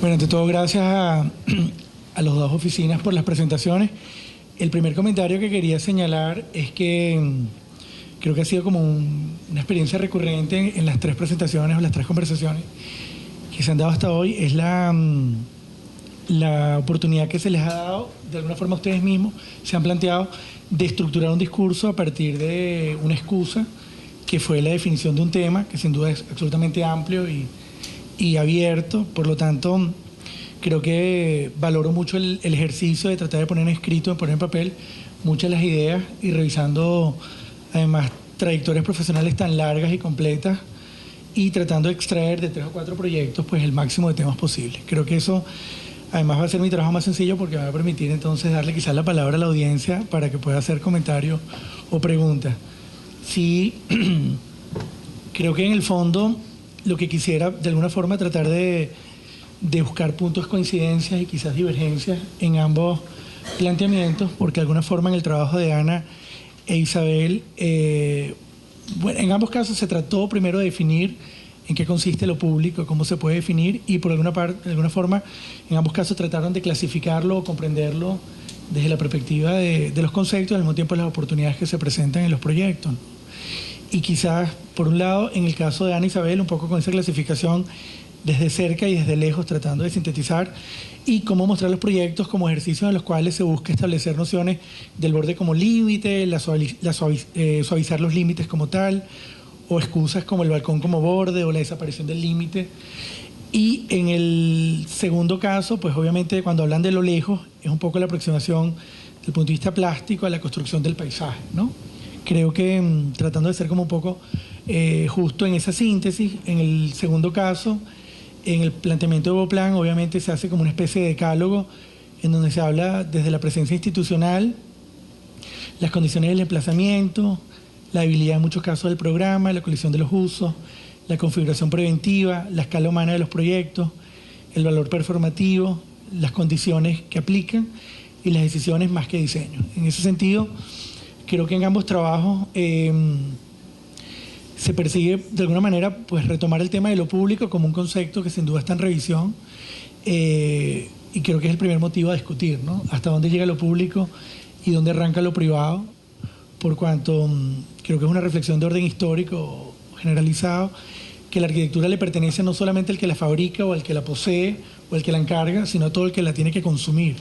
Bueno, ante todo, gracias a las dos oficinas por las presentaciones. El primer comentario que quería señalar es que creo que ha sido como una experiencia recurrente en las tres presentaciones o las tres conversaciones que se han dado hasta hoy, es la oportunidad que se les ha dado, de alguna forma ustedes mismos se han planteado, de estructurar un discurso a partir de una excusa, que fue la definición de un tema, que sin duda es absolutamente amplio y abierto. Por lo tanto, creo que valoro mucho el ejercicio de tratar de poner en escrito, de poner en papel muchas de las ideas y revisando además trayectorias profesionales tan largas y completas y tratando de extraer de 3 o 4 proyectos pues el máximo de temas posibles. Creo que eso además va a ser mi trabajo más sencillo porque me va a permitir entonces darle quizás la palabra a la audiencia para que pueda hacer comentarios o preguntas. Sí, creo que en el fondo lo que quisiera de alguna forma tratar de buscar puntos de coincidencias y quizás divergencias en ambos planteamientos, porque de alguna forma en el trabajo de Ana e Isabel, bueno, en ambos casos se trató primero de definir en qué consiste lo público, cómo se puede definir, y por alguna forma en ambos casos trataron de clasificarlo o comprenderlo desde la perspectiva de los conceptos y al mismo tiempo las oportunidades que se presentan en los proyectos, ¿no? Y quizás, por un lado, en el caso de Ana e Isabel, un poco con esa clasificación desde cerca y desde lejos, tratando de sintetizar y cómo mostrar los proyectos como ejercicios en los cuales se busca establecer nociones del borde como límite, suavizar los límites como tal, o excusas como el balcón como borde o la desaparición del límite. Y en el segundo caso, pues obviamente cuando hablan de lo lejos, es un poco la aproximación desde el punto de vista plástico a la construcción del paisaje, ¿no? Creo que tratando de ser como un poco justo en esa síntesis, en el segundo caso, en el planteamiento de Boplan, obviamente se hace como una especie de decálogo en donde se habla desde la presencia institucional, las condiciones del emplazamiento, la habilidad en muchos casos del programa, la colisión de los usos, la configuración preventiva, la escala humana de los proyectos, el valor performativo, las condiciones que aplican y las decisiones más que diseño. En ese sentido, creo que en ambos trabajos se persigue de alguna manera pues retomar el tema de lo público como un concepto que sin duda está en revisión y creo que es el primer motivo a discutir, ¿no? Hasta dónde llega lo público y dónde arranca lo privado, por cuanto creo que es una reflexión de orden histórico generalizado, que la arquitectura le pertenece no solamente al que la fabrica o al que la posee o al que la encarga, sino a todo el que la tiene que consumir.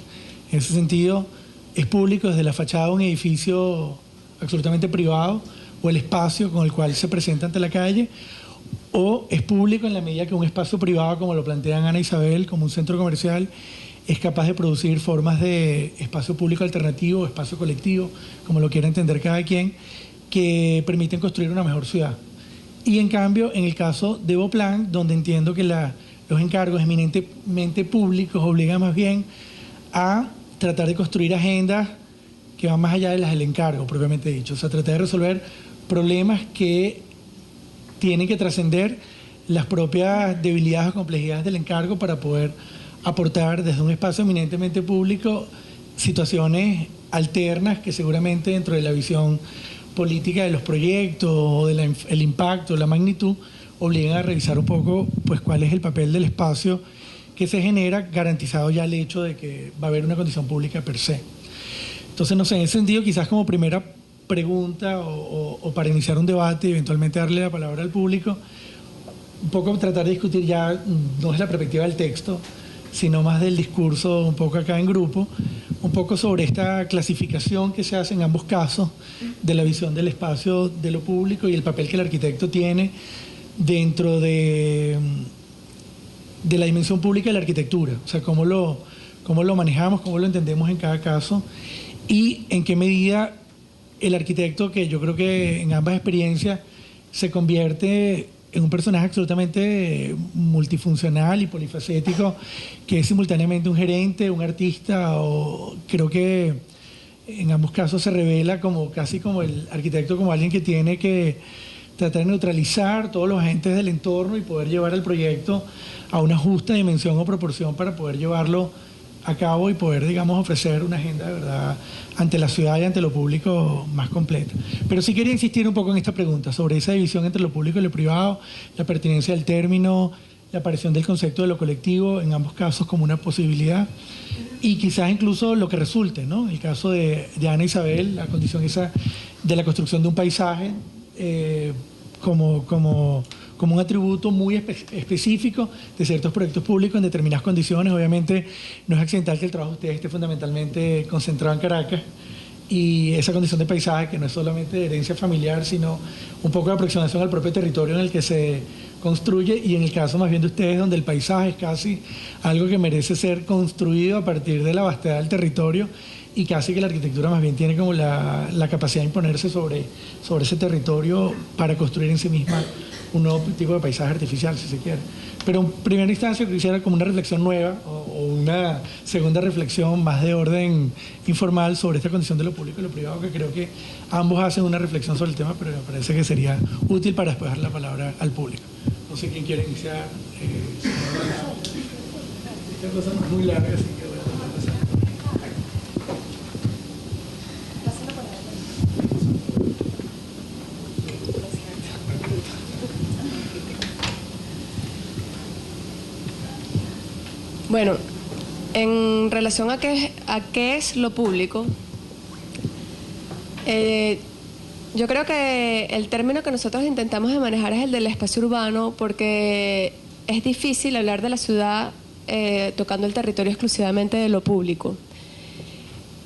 En ese sentido, es público desde la fachada de un edificio absolutamente privado o el espacio con el cual se presenta ante la calle, o es público en la medida que un espacio privado, como lo plantean Ana e Isabel, como un centro comercial, es capaz de producir formas de espacio público alternativo, espacio colectivo, como lo quiera entender cada quien, que permiten construir una mejor ciudad. Y en cambio, en el caso de Boplan, donde entiendo que los encargos eminentemente públicos obligan más bien a tratar de construir agendas que van más allá de las del encargo, propiamente dicho. O sea, tratar de resolver problemas que tienen que trascender las propias debilidades o complejidades del encargo para poder aportar desde un espacio eminentemente público situaciones alternas que seguramente dentro de la visión política de los proyectos o del impacto, la magnitud, obligan a revisar un poco pues cuál es el papel del espacio que se genera, garantizado ya el hecho de que va a haber una condición pública per se. Entonces, no sé, en ese sentido, quizás como primera pregunta o para iniciar un debate y eventualmente darle la palabra al público, un poco tratar de discutir ya, no desde la perspectiva del texto, sino más del discurso un poco acá en grupo, un poco sobre esta clasificación que se hace en ambos casos de la visión del espacio de lo público y el papel que el arquitecto tiene dentro de la dimensión pública de la arquitectura. O sea, cómo lo manejamos, cómo lo entendemos en cada caso y en qué medida el arquitecto, que yo creo que en ambas experiencias se convierte en un personaje absolutamente multifuncional y polifacético, que es simultáneamente un gerente, un artista, o creo que en ambos casos se revela como casi como el arquitecto como alguien que tiene que tratar de neutralizar todos los agentes del entorno y poder llevar el proyecto a una justa dimensión o proporción para poder llevarlo a cabo y poder, digamos, ofrecer una agenda de verdad ante la ciudad y ante lo público más completa. Pero sí quería insistir un poco en esta pregunta sobre esa división entre lo público y lo privado, la pertinencia del término, la aparición del concepto de lo colectivo, en ambos casos como una posibilidad, y quizás incluso lo que resulte, ¿no? El caso de Ana Isabel, la condición esa de la construcción de un paisaje como un atributo muy específico de ciertos proyectos públicos en determinadas condiciones. Obviamente no es accidental que el trabajo de ustedes esté fundamentalmente concentrado en Caracas, y esa condición de paisaje, que no es solamente de herencia familiar, sino un poco de aproximación al propio territorio en el que se construye, y en el caso más bien de ustedes, donde el paisaje es casi algo que merece ser construido a partir de la vastedad del territorio, y casi que la arquitectura más bien tiene como la capacidad de imponerse sobre ese territorio para construir en sí misma un nuevo tipo de paisaje artificial, si se quiere. Pero en primera instancia quisiera como una reflexión nueva o una segunda reflexión más de orden informal sobre esta condición de lo público y lo privado, que creo que ambos hacen una reflexión sobre el tema, pero me parece que sería útil para después dar la palabra al público. No sé quién quiere iniciar. Esta cosa no es muy larga, así que voy a tratar de pasar. Bueno, en relación a qué es lo público, yo creo que el término que nosotros intentamos de manejar es el del espacio urbano, porque es difícil hablar de la ciudad tocando el territorio exclusivamente de lo público.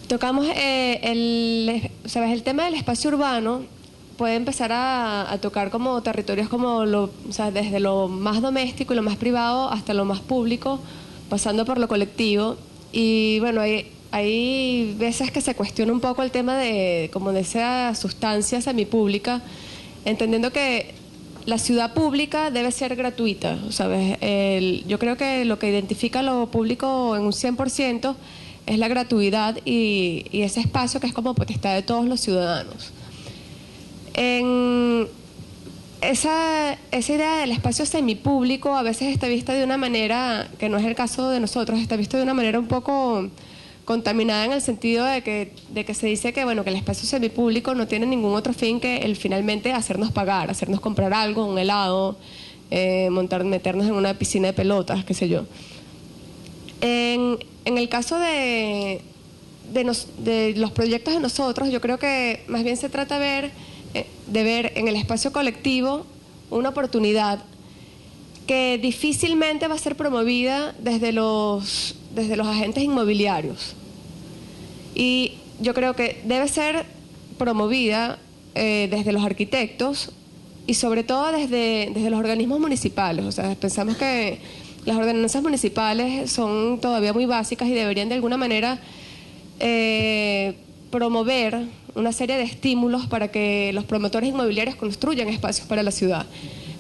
Tocamos ¿sabes? El tema del espacio urbano puede empezar a tocar como territorios como o sea, desde lo más doméstico y lo más privado hasta lo más público, pasando por lo colectivo. Y bueno, hay veces que se cuestiona un poco el tema de esa sustancia semipública, entendiendo que la ciudad pública debe ser gratuita, ¿sabes? Yo creo que lo que identifica lo público en un 100% es la gratuidad y ese espacio que es como potestad de todos los ciudadanos. Esa idea del espacio semipúblico a veces está vista de una manera, que no es el caso de nosotros, está visto de una manera un poco contaminada, en el sentido de que se dice que, bueno, que el espacio semipúblico no tiene ningún otro fin que el finalmente hacernos pagar, hacernos comprar algo, un helado, meternos en una piscina de pelotas, qué sé yo. En el caso de los proyectos de nosotros, yo creo que más bien se trata de ver en el espacio colectivo una oportunidad que difícilmente va a ser promovida desde los agentes inmobiliarios. Y yo creo que debe ser promovida desde los arquitectos y sobre todo desde los organismos municipales. O sea, pensamos que las ordenanzas municipales son todavía muy básicas y deberían de alguna manera promover una serie de estímulos para que los promotores inmobiliarios construyan espacios para la ciudad.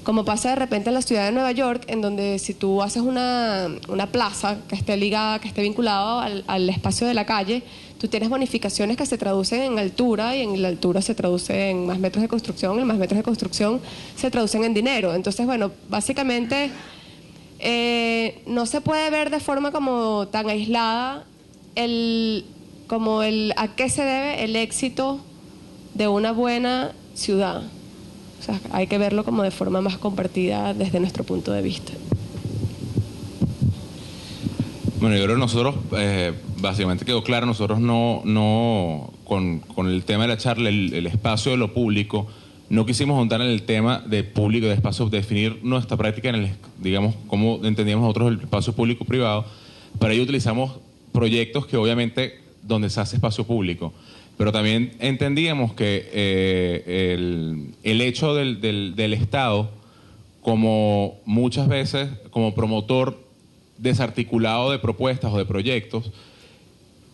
Como pasa de repente en la ciudad de Nueva York, en donde si tú haces una plaza que esté ligada, que esté vinculada al espacio de la calle, tú tienes bonificaciones que se traducen en altura, y en la altura se traduce en más metros de construcción, y más metros de construcción se traducen en dinero. Entonces, bueno, básicamente no se puede ver de forma como tan aislada a qué se debe el éxito de una buena ciudad. O sea, hay que verlo como de forma más compartida desde nuestro punto de vista. Bueno, yo creo que nosotros, básicamente quedó claro, nosotros con el tema de la charla, el espacio de lo público, no quisimos juntar en el tema de público, de espacio, definir nuestra práctica digamos, cómo entendíamos nosotros el espacio público-privado. Para ello utilizamos proyectos que obviamente donde se hace espacio público, pero también entendíamos que el hecho del Estado, como muchas veces como promotor desarticulado de propuestas o de proyectos,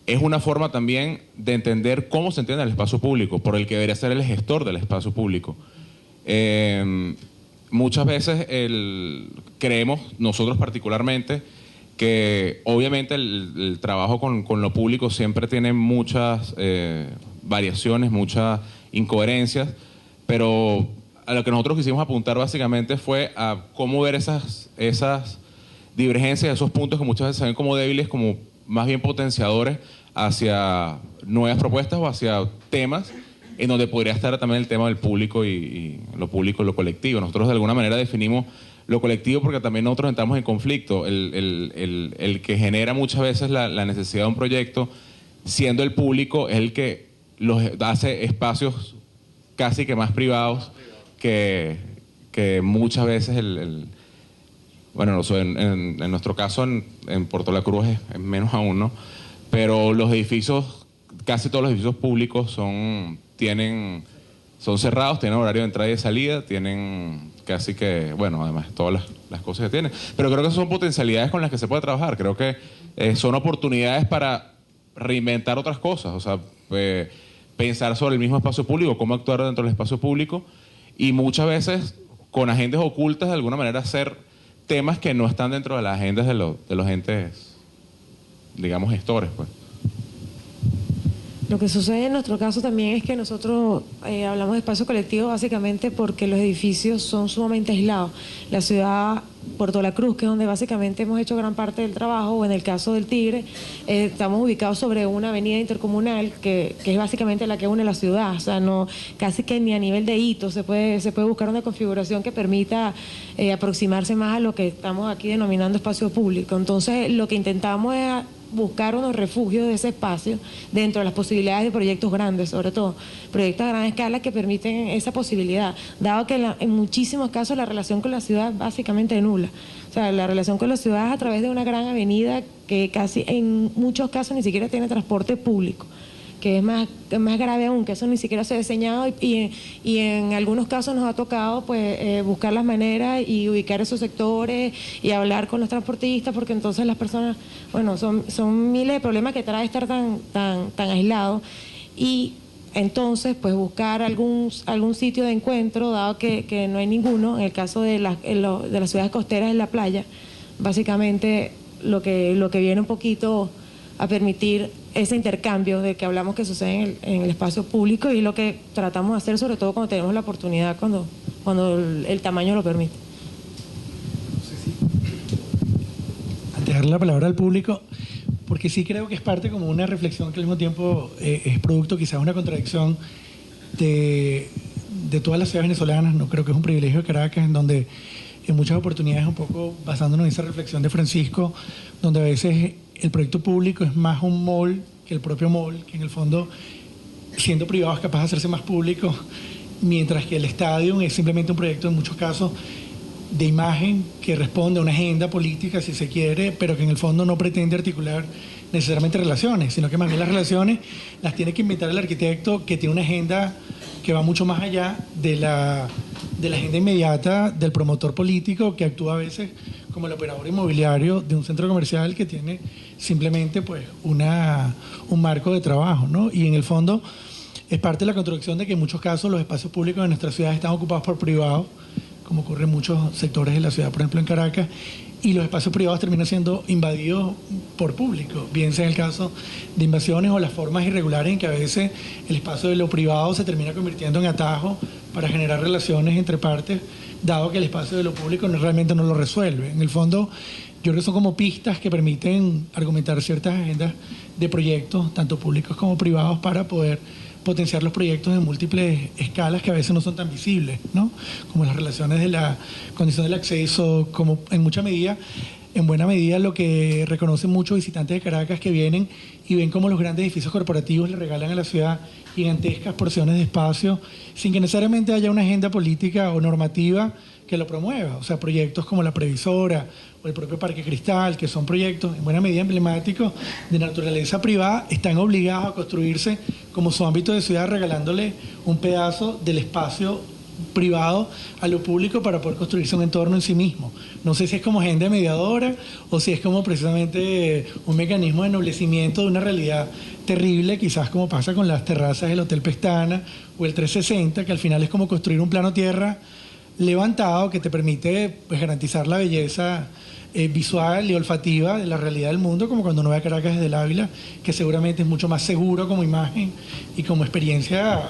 es una forma también de entender cómo se entiende el espacio público, por el que debería ser el gestor del espacio público. Muchas veces creemos, nosotros particularmente, que obviamente el trabajo con lo público siempre tiene muchas variaciones, muchas incoherencias, pero a lo que nosotros quisimos apuntar básicamente fue a cómo ver esas divergencias, esos puntos que muchas veces se ven como débiles, como más bien potenciadores hacia nuevas propuestas o hacia temas en donde podría estar también el tema del público y lo público y lo colectivo. Nosotros de alguna manera definimos lo colectivo, porque también nosotros entramos en conflicto. El que genera muchas veces la necesidad de un proyecto, siendo el público, es el que los hace espacios casi que más privados que muchas veces bueno, en nuestro caso en Puerto La Cruz es menos aún, ¿no? Pero los edificios, casi todos los edificios públicos son cerrados, tienen horario de entrada y de salida, tienen casi que, bueno, además todas las cosas que tienen. Pero creo que son potencialidades con las que se puede trabajar. Creo que son oportunidades para reinventar otras cosas, o sea, pensar sobre el mismo espacio público, cómo actuar dentro del espacio público, y muchas veces con agendas ocultas, de alguna manera hacer temas que no están dentro de las agendas de los entes, digamos, gestores, pues. Lo que sucede en nuestro caso también es que nosotros hablamos de espacio colectivo básicamente porque los edificios son sumamente aislados. La ciudad Puerto La Cruz, que es donde básicamente hemos hecho gran parte del trabajo, o en el caso del Tigre, estamos ubicados sobre una avenida intercomunal que es básicamente la que une la ciudad. O sea, no, casi que ni a nivel de hitos se puede buscar una configuración que permita aproximarse más a lo que estamos aquí denominando espacio público. Entonces, lo que intentamos es buscar unos refugios de ese espacio dentro de las posibilidades de proyectos grandes, sobre todo proyectos a gran escala que permiten esa posibilidad, dado que en muchísimos casos la relación con la ciudad básicamente es nula. O sea, la relación con la ciudad es a través de una gran avenida que casi en muchos casos ni siquiera tiene transporte público, que es más grave aún, que eso ni siquiera se ha diseñado y en algunos casos nos ha tocado pues buscar las maneras y ubicar esos sectores y hablar con los transportistas, porque entonces las personas, bueno, son miles de problemas que trae estar tan aislado, y entonces pues buscar algún sitio de encuentro, dado que no hay ninguno. En el caso de las ciudades costeras, en la playa, básicamente lo que viene un poquito a permitir ese intercambio del que hablamos que sucede en el espacio público, y lo que tratamos de hacer sobre todo cuando tenemos la oportunidad, cuando el tamaño lo permite. Antes de darle la palabra al público, porque sí creo que es parte como una reflexión que al mismo tiempo es producto quizás una contradicción de todas las ciudades venezolanas. No creo que es un privilegio de Caracas, en donde en muchas oportunidades, un poco basándonos en esa reflexión de Francisco, donde a veces el proyecto público es más un mall que el propio mall, que en el fondo, siendo privado, es capaz de hacerse más público, mientras que el estadio es simplemente un proyecto en muchos casos de imagen que responde a una agenda política, si se quiere, pero que en el fondo no pretende articular necesariamente relaciones, sino que más bien las relaciones las tiene que inventar el arquitecto, que tiene una agenda que va mucho más allá de la agenda inmediata del promotor político, que actúa a veces como el operador inmobiliario de un centro comercial que tiene simplemente pues un marco de trabajo, ¿no? Y en el fondo es parte de la construcción de que en muchos casos los espacios públicos de nuestra ciudad están ocupados por privados, como ocurre en muchos sectores de la ciudad, por ejemplo en Caracas, y los espacios privados terminan siendo invadidos por público, bien sea en el caso de invasiones o las formas irregulares en que a veces el espacio de lo privado se termina convirtiendo en atajo para generar relaciones entre partes, dado que el espacio de lo público realmente no lo resuelve. En el fondo, yo creo que son como pistas que permiten argumentar ciertas agendas de proyectos, tanto públicos como privados, para poder potenciar los proyectos en múltiples escalas que a veces no son tan visibles, ¿no? Como las relaciones de la condición del acceso, como en buena medida lo que reconocen muchos visitantes de Caracas que vienen y ven cómo los grandes edificios corporativos le regalan a la ciudad gigantescas porciones de espacio sin que necesariamente haya una agenda política o normativa que lo promueva. O sea, proyectos como la Previsora o el propio Parque Cristal, que son proyectos en buena medida emblemáticos de naturaleza privada, están obligados a construirse como su ámbito de ciudad, regalándole un pedazo del espacio privado a lo público para poder construirse un entorno en sí mismo. No sé si es como agenda mediadora o si es como precisamente un mecanismo de ennoblecimiento de una realidad terrible, quizás como pasa con las terrazas del Hotel Pestana o el 360, que al final es como construir un plano tierra levantado que te permite pues garantizar la belleza visual y olfativa de la realidad del mundo, como cuando uno ve a Caracas desde el Ávila, que seguramente es mucho más seguro como imagen y como experiencia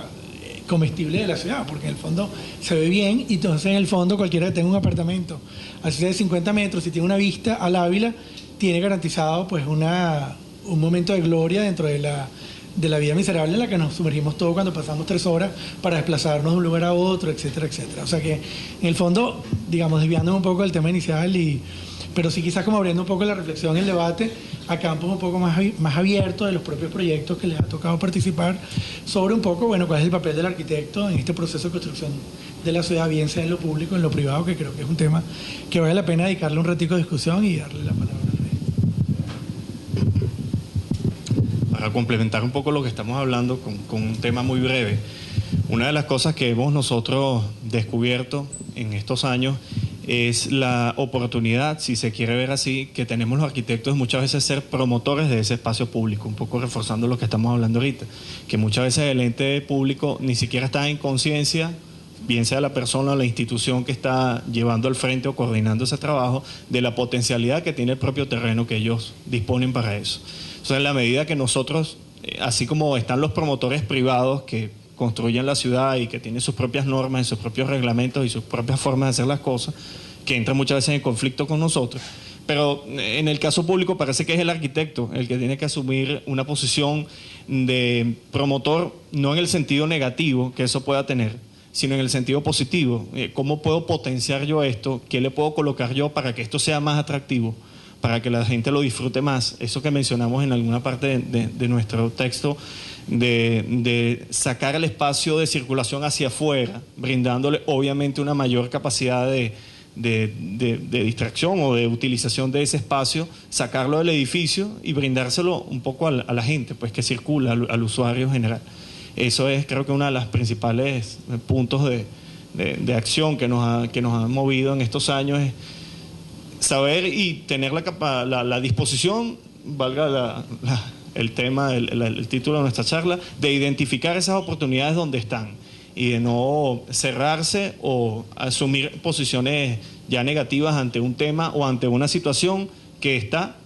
comestible de la ciudad, porque en el fondo se ve bien, y entonces en el fondo cualquiera que tenga un apartamento así de 50 metros y tiene una vista al Ávila, tiene garantizado pues un momento de gloria dentro de de la vida miserable en la que nos sumergimos todos cuando pasamos 3 horas para desplazarnos de un lugar a otro, etcétera, etcétera. O sea que, en el fondo, digamos, desviando un poco del tema inicial, pero sí quizás como abriendo un poco la reflexión, el debate a campos un poco más abiertos de los propios proyectos que les ha tocado participar, sobre un poco, bueno, cuál es el papel del arquitecto en este proceso de construcción de la ciudad, bien sea en lo público, en lo privado, que creo que es un tema que vale la pena dedicarle un ratico de discusión y darle la palabra al rey. Para complementar un poco lo que estamos hablando con un tema muy breve, una de las cosas que hemos nosotros descubierto en estos años es la oportunidad, si se quiere ver así, que tenemos los arquitectos muchas veces ser promotores de ese espacio público, un poco reforzando lo que estamos hablando ahorita, que muchas veces el ente público ni siquiera está en conciencia, bien sea la persona o la institución que está llevando al frente o coordinando ese trabajo, de la potencialidad que tiene el propio terreno que ellos disponen para eso. Entonces, en la medida que nosotros, así como están los promotores privados que construyen la ciudad y que tienen sus propias normas y sus propios reglamentos y sus propias formas de hacer las cosas, que entran muchas veces en conflicto con nosotros, pero en el caso público parece que es el arquitecto el que tiene que asumir una posición de promotor, no en el sentido negativo que eso pueda tener, sino en el sentido positivo. ¿Cómo puedo potenciar yo esto? ¿Qué le puedo colocar yo para que esto sea más atractivo? Para que la gente lo disfrute más. Eso que mencionamos en alguna parte de nuestro texto, de sacar el espacio de circulación hacia afuera, brindándole obviamente una mayor capacidad de distracción o de utilización de ese espacio, sacarlo del edificio y brindárselo un poco a la gente, pues que circula, al usuario general. Eso es, creo que, uno de los principales puntos de acción que nos ha movido en estos años, es saber y tener la disposición, valga el tema, el título de nuestra charla, de identificar esas oportunidades donde están y de no cerrarse o asumir posiciones ya negativas ante un tema o ante una situación que está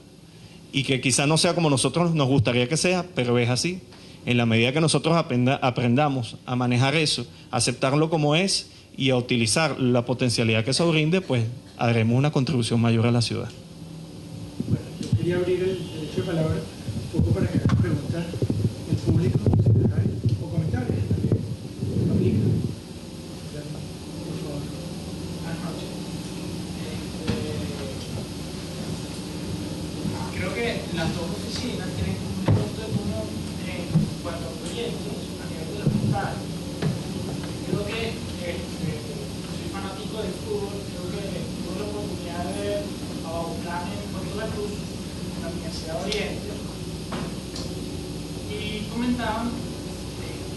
y que quizá no sea como nosotros nos gustaría que sea, pero es así. En la medida que nosotros aprendamos a manejar eso, a aceptarlo como es y a utilizar la potencialidad que eso brinde, pues haremos una contribución mayor a la ciudad. Bueno, yo quería abrir el derecho de palabra un poco para que hagan preguntas el público, si las hay, o comentarios también. Aplica. Por favor. Buenas noches. Creo que las dos oficinas tienen un punto en común en cuanto a proyectos a nivel de los estados. Creo que soy fanático del fútbol, creo que tuve la oportunidad de ver a Bauclán en Puerto La Cruz, en la Universidad de Oriente, y comentaban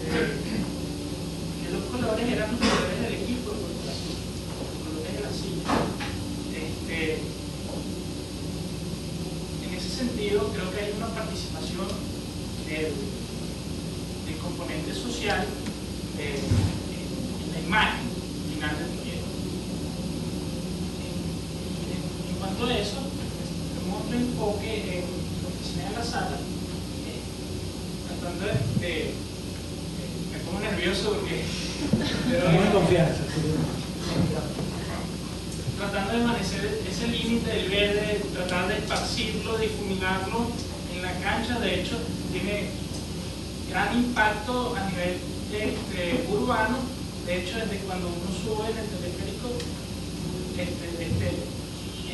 que los colores eran los colores del equipo de Puerto La Cruz, los colores de la silla. En ese sentido, creo que hay una participación del componente social en la imagen final del proyecto. En cuanto a eso, tenemos otro enfoque en la oficina de la sala, tratando me pongo nervioso porque Estamos en confianza. tratando de permanecer ese límite del verde, tratar de esparcirlo, difuminarlo en la cancha. De hecho, tiene gran impacto a nivel urbano. De hecho, desde cuando uno sube en el teleférico,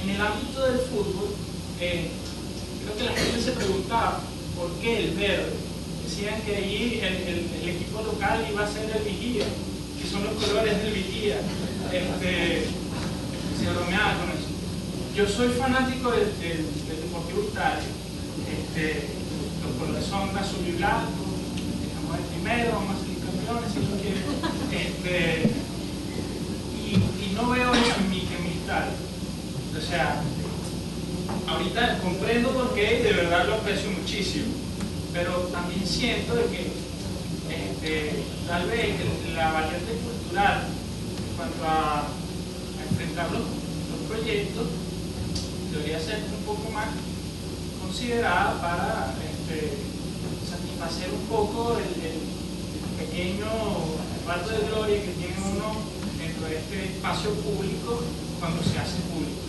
en el ámbito del fútbol, creo que la gente se preguntaba por qué el verde. Decían que allí el equipo local iba a ser el Vigía, que son los colores del Vigía. Se bromeaba con eso. Yo soy fanático del Deportivo Italia. Los colores son azul y blanco. Estamos el primero, vamos a salir campeones si lo quieren. Y no veo eso en mi Italia. O sea, ahorita comprendo por qué y de verdad lo aprecio muchísimo. Pero también siento de que tal vez la variante cultural en cuanto a enfrentar los proyectos debería ser un poco más considerada para satisfacer un poco el pequeño rato de gloria que tiene uno dentro de este espacio público cuando se hace público.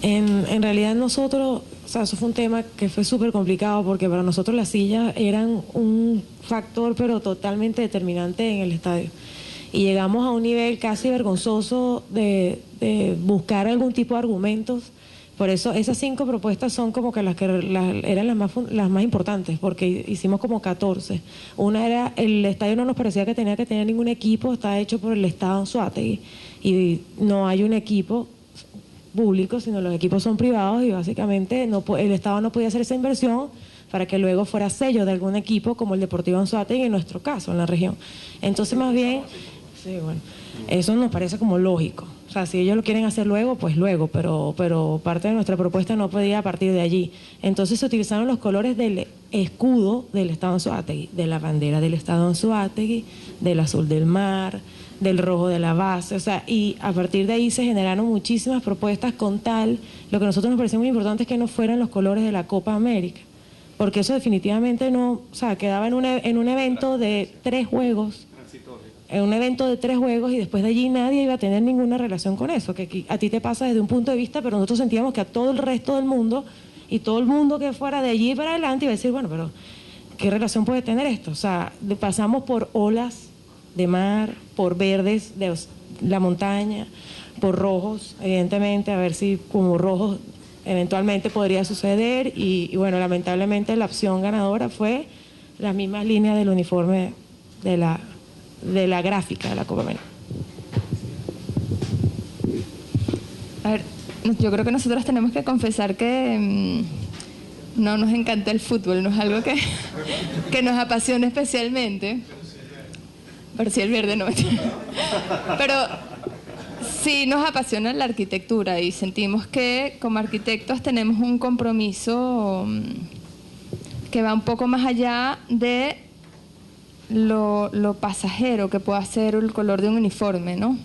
En realidad nosotros, o sea, eso fue un tema que fue súper complicado porque para nosotros las sillas eran un factor pero totalmente determinante en el estadio. Y llegamos a un nivel casi vergonzoso de buscar algún tipo de argumentos. Por eso esas 5 propuestas son como que eran las más importantes, porque hicimos como 14. Una era, el estadio no nos parecía que tenía que tener ningún equipo, está hecho por el Estado Anzoátegui y no hay un equipo público, sino los equipos son privados y básicamente el Estado no podía hacer esa inversión para que luego fuera sello de algún equipo como el Deportivo Anzoátegui en nuestro caso, en la región. Entonces más bien, sí, bueno, eso nos parece como lógico. O sea, si ellos lo quieren hacer luego, pues luego, pero parte de nuestra propuesta no podía partir de allí. Entonces se utilizaron los colores del escudo del Estado Anzoátegui, de la bandera del Estado Anzoátegui, del azul del mar, del rojo de la base, o sea, y a partir de ahí se generaron muchísimas propuestas con tal, lo que a nosotros nos parecía muy importante es que no fueran los colores de la Copa América, porque eso definitivamente no, o sea, quedaba en un evento de 3 juegos, en un evento de 3 juegos y después de allí nadie iba a tener ninguna relación con eso, que a ti te pasa desde un punto de vista, pero nosotros sentíamos que a todo el resto del mundo y todo el mundo que fuera de allí para adelante iba a decir, bueno, pero ¿qué relación puede tener esto? O sea, pasamos por olas de mar, por verdes de la montaña, por rojos, evidentemente, a ver si como rojos eventualmente podría suceder y bueno, lamentablemente la opción ganadora fue las mismas líneas del uniforme de la gráfica de la Copa América. A ver, yo creo que nosotros tenemos que confesar que no nos encanta el fútbol, no es algo que nos apasiona especialmente. Pero sí el verde no. Pero sí nos apasiona la arquitectura y sentimos que como arquitectos tenemos un compromiso que va un poco más allá de lo pasajero que pueda ser el color de un uniforme, ¿no?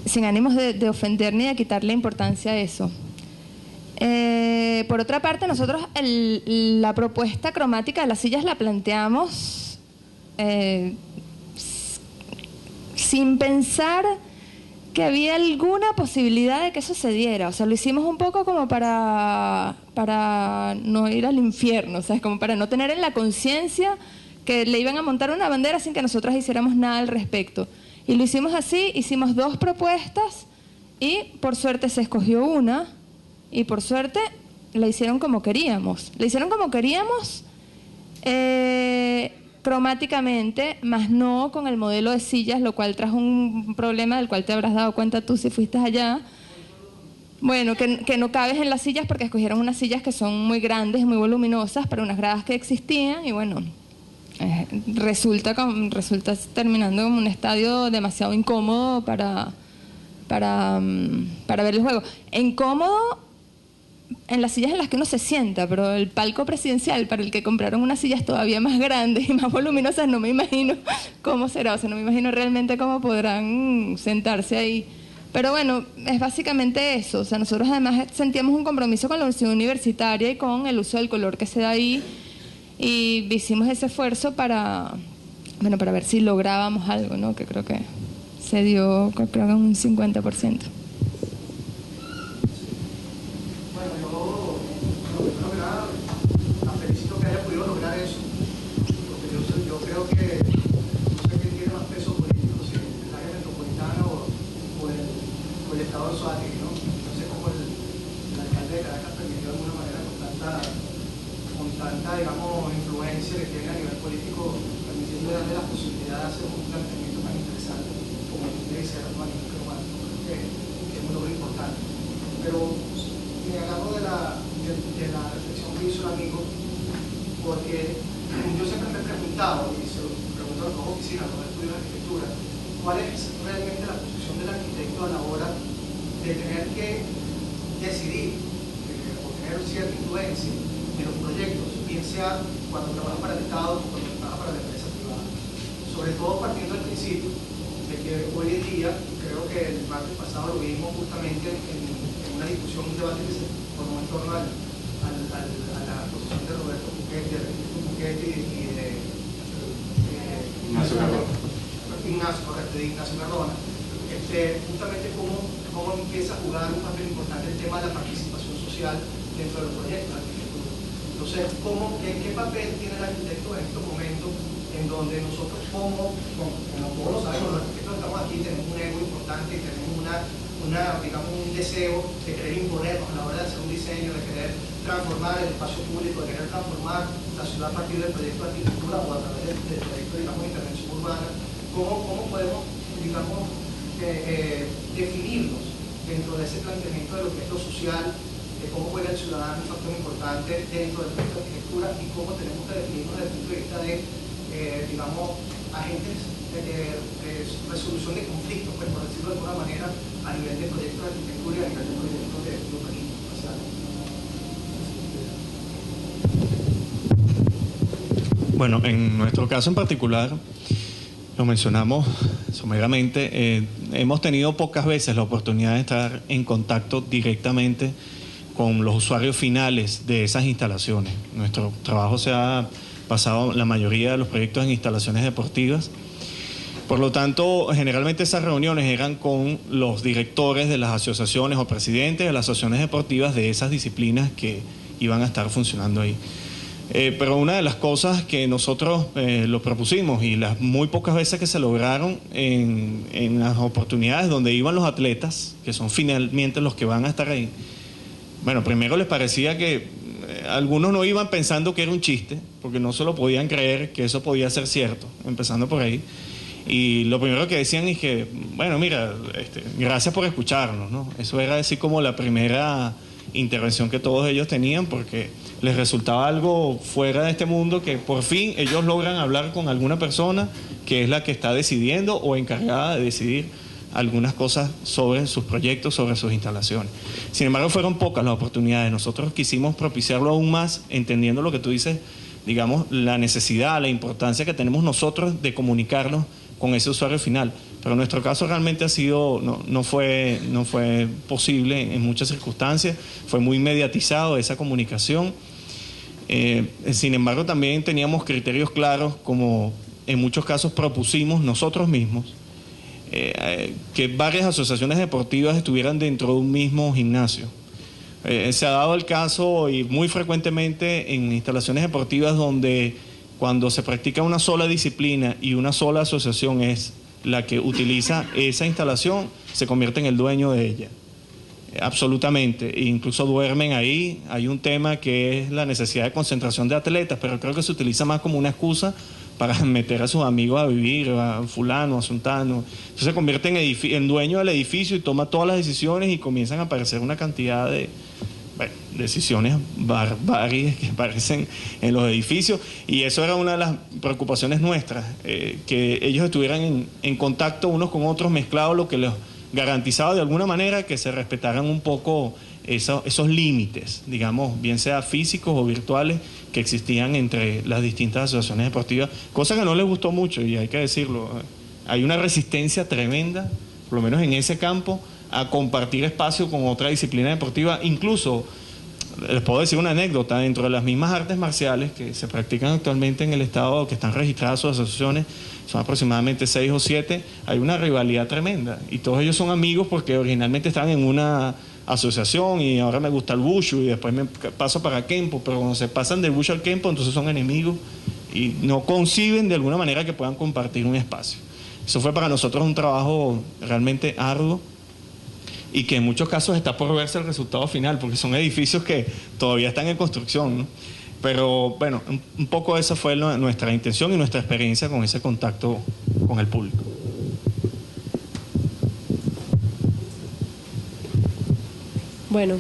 Sin ánimos de ofender ni de quitarle importancia a eso. Por otra parte, nosotros la propuesta cromática de las sillas la planteamos sin pensar que había alguna posibilidad de que eso se diera. O sea, lo hicimos un poco como para no ir al infierno, o sea, como para no tener en la conciencia que le iban a montar una bandera sin que nosotros hiciéramos nada al respecto. Y lo hicimos así, hicimos 2 propuestas y por suerte se escogió una y por suerte la hicieron como queríamos. La hicieron como queríamos cromáticamente, más no con el modelo de sillas, lo cual trajo un problema del cual te habrás dado cuenta tú si fuiste allá. Bueno, que no cabes en las sillas porque escogieron unas sillas que son muy grandes, muy voluminosas para unas gradas que existían y bueno, resulta terminando como un estadio demasiado incómodo para ver el juego. Incómodo en las sillas en las que uno se sienta, pero el palco presidencial para el que compraron unas sillas todavía más grandes y más voluminosas, no me imagino cómo será, o sea, no me imagino realmente cómo podrán sentarse ahí. Pero bueno, es básicamente eso, o sea, nosotros además sentíamos un compromiso con la universidad universitaria y con el uso del color que se da ahí y hicimos ese esfuerzo para ver si lográbamos algo, ¿no? Que creo que se dio, creo que un 50%. Digamos, influencia que tiene a nivel político, permitiendo darle la posibilidad de hacer un planteamiento tan interesante como el de ser urbanismo cromático. Creo que es un logro importante. Pero me agarro de la reflexión que hizo el amigo, porque yo siempre me he preguntado, y se lo pregunto a las 2 oficinas, a los estudios de arquitectura, cuál es realmente la posición del arquitecto a la hora de tener que decidir o tener cierta influencia en los proyectos, bien sea cuando trabaja para el Estado o cuando trabaja para la empresa privada. Sobre todo partiendo del principio de que hoy en día, creo que el martes pasado lo vimos justamente en una discusión, un debate que se formó en torno a la posición de Roberto Muchetti y de Ignacio Cardona, justamente cómo cómo empieza a jugar un papel importante el tema de la participación social dentro de los proyectos de arquitectura. Entonces, ¿qué papel tiene el arquitecto en estos momentos en donde nosotros como todos lo sabemos, los arquitectos que estamos aquí tenemos un ego importante y tenemos digamos, un deseo de querer imponernos a la hora de hacer un diseño, de querer transformar el espacio público, de querer transformar la ciudad a partir del proyecto de arquitectura o a través del proyecto, digamos, de intervención urbana? ¿Cómo podemos, digamos, definirnos dentro de ese planteamiento de lo que es lo social, de cómo juega el ciudadano un factor importante dentro del proyecto de arquitectura y cómo tenemos que definirnos desde el punto de vista de, digamos, agentes de resolución de conflictos, pues, por decirlo de alguna manera, a nivel de proyectos de arquitectura y a nivel de proyectos de urbanismo espacial? Bueno, en nuestro caso en particular, lo mencionamos someramente, hemos tenido pocas veces la oportunidad de estar en contacto directamente con los usuarios finales de esas instalaciones. Nuestro trabajo se ha basado la mayoría de los proyectos en instalaciones deportivas. Por lo tanto, generalmente esas reuniones eran con los directores de las asociaciones o presidentes de las asociaciones deportivas de esas disciplinas que iban a estar funcionando ahí. Pero una de las cosas que nosotros lo propusimos y las muy pocas veces que se lograron en las oportunidades donde iban los atletas, que son finalmente los que van a estar ahí, bueno, primero les parecía que algunos no iban pensando que era un chiste, porque no se lo podían creer que eso podía ser cierto, empezando por ahí. Y lo primero que decían es que, bueno, mira, gracias por escucharnos, ¿no? Eso era así como la primera intervención que todos ellos tenían, porque les resultaba algo fuera de este mundo que por fin ellos logran hablar con alguna persona que es la que está decidiendo o encargada de decidir algunas cosas sobre sus proyectos, sobre sus instalaciones. Sin embargo, fueron pocas las oportunidades. Nosotros quisimos propiciarlo aún más, entendiendo lo que tú dices, digamos, la necesidad, la importancia que tenemos nosotros de comunicarnos con ese usuario final. Pero en nuestro caso realmente ha sido, no fue posible en muchas circunstancias, fue muy mediatizado esa comunicación. Sin embargo, también teníamos criterios claros, como en muchos casos propusimos nosotros mismos, que varias asociaciones deportivas estuvieran dentro de un mismo gimnasio. Se ha dado el caso, y muy frecuentemente en instalaciones deportivas, donde cuando se practica una sola disciplina y una sola asociación es la que utiliza esa instalación, se convierte en el dueño de ella. Absolutamente. E incluso duermen ahí. Hay un tema que es la necesidad de concentración de atletas, pero creo que se utiliza más como una excusa para meter a sus amigos a vivir, a fulano, a sultano. Entonces se convierte en dueño del edificio y toma todas las decisiones, y comienzan a aparecer una cantidad de decisiones barbarias que aparecen en los edificios, y eso era una de las preocupaciones nuestras, que ellos estuvieran en contacto unos con otros mezclados, lo que les garantizaba de alguna manera que se respetaran un poco esos límites, digamos, bien sea físicos o virtuales, que existían entre las distintas asociaciones deportivas, cosa que no les gustó mucho, y hay que decirlo. Hay una resistencia tremenda, por lo menos en ese campo, a compartir espacio con otra disciplina deportiva. Incluso, les puedo decir una anécdota, dentro de las mismas artes marciales que se practican actualmente en el estado, que están registradas sus asociaciones, son aproximadamente 6 o 7, hay una rivalidad tremenda, y todos ellos son amigos porque originalmente estaban en una asociación, y ahora me gusta el Wushu y después me paso para Kenpo, pero cuando se pasan del Wushu al Kenpo, entonces son enemigos y no conciben de alguna manera que puedan compartir un espacio. Eso fue para nosotros un trabajo realmente arduo, y que en muchos casos está por verse el resultado final, porque son edificios que todavía están en construcción, ¿no? Pero bueno, un poco esa fue nuestra intención y nuestra experiencia con ese contacto con el público. Bueno,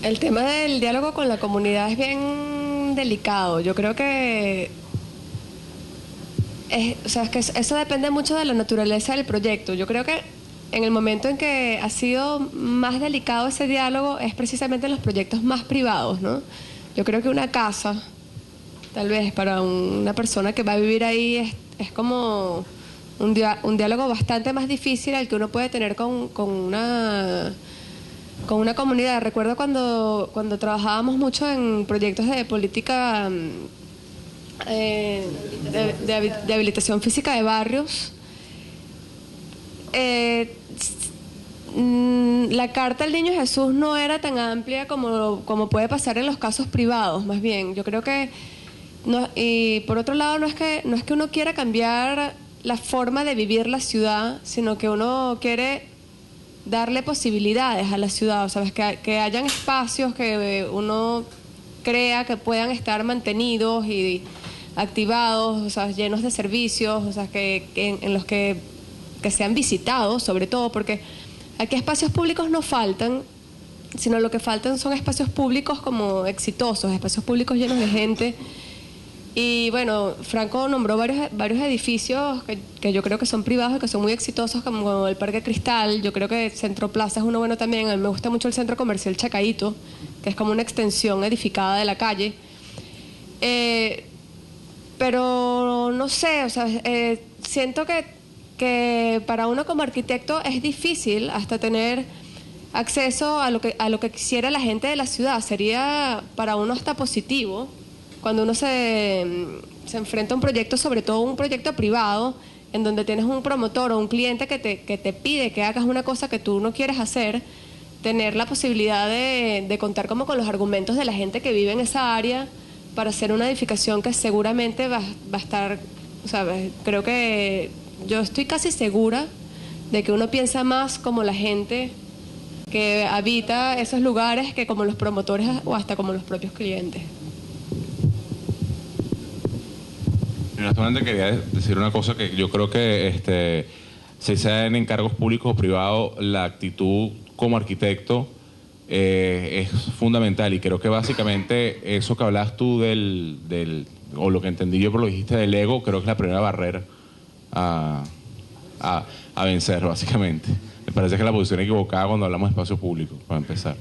el tema del diálogo con la comunidad es bien delicado. Yo creo que es que eso depende mucho de la naturaleza del proyecto. Yo creo que en el momento en que ha sido más delicado ese diálogo es precisamente en los proyectos más privados, ¿no? Yo creo que una casa, tal vez para una persona que va a vivir ahí, es como un diálogo bastante más difícil al que uno puede tener con una comunidad. Recuerdo cuando trabajábamos mucho en proyectos de política de habilitación física de barrios, la carta al Niño Jesús no era tan amplia como puede pasar en los casos privados, más bien. Yo creo que, no, y por otro lado, no es que uno quiera cambiar la forma de vivir la ciudad, sino que uno quiere darle posibilidades a la ciudad, o sea, que hayan espacios que uno crea que puedan estar mantenidos y activados, o sea, llenos de servicios, o sea, en los que sean visitados, sobre todo, porque aquí espacios públicos no faltan, sino lo que faltan son espacios públicos como exitosos, espacios públicos llenos de gente. Y bueno, Franco nombró varios edificios que yo creo que son privados y que son muy exitosos, como el Parque Cristal. Yo creo que Centro Plaza es uno bueno también. A mí me gusta mucho el Centro Comercial Chacaíto, que es como una extensión edificada de la calle. Pero no sé, o sea, siento que para uno como arquitecto es difícil hasta tener acceso a lo que quisiera la gente de la ciudad. Sería para uno hasta positivo cuando uno se enfrenta a un proyecto, sobre todo un proyecto privado, en donde tienes un promotor o un cliente que te pide que hagas una cosa que tú no quieres hacer, tener la posibilidad de contar como con los argumentos de la gente que vive en esa área para hacer una edificación que seguramente va a estar, o sea, creo que yo estoy casi segura de que uno piensa más como la gente que habita esos lugares que como los promotores o hasta como los propios clientes. Honestamente quería decir una cosa que yo creo que si sea en encargos públicos o privados, la actitud como arquitecto es fundamental, y creo que básicamente eso que hablas tú o lo que entendí yo por lo que dijiste del ego, creo que es la primera barrera a vencer, básicamente. Me parece que es la posición equivocada cuando hablamos de espacio público, para empezar.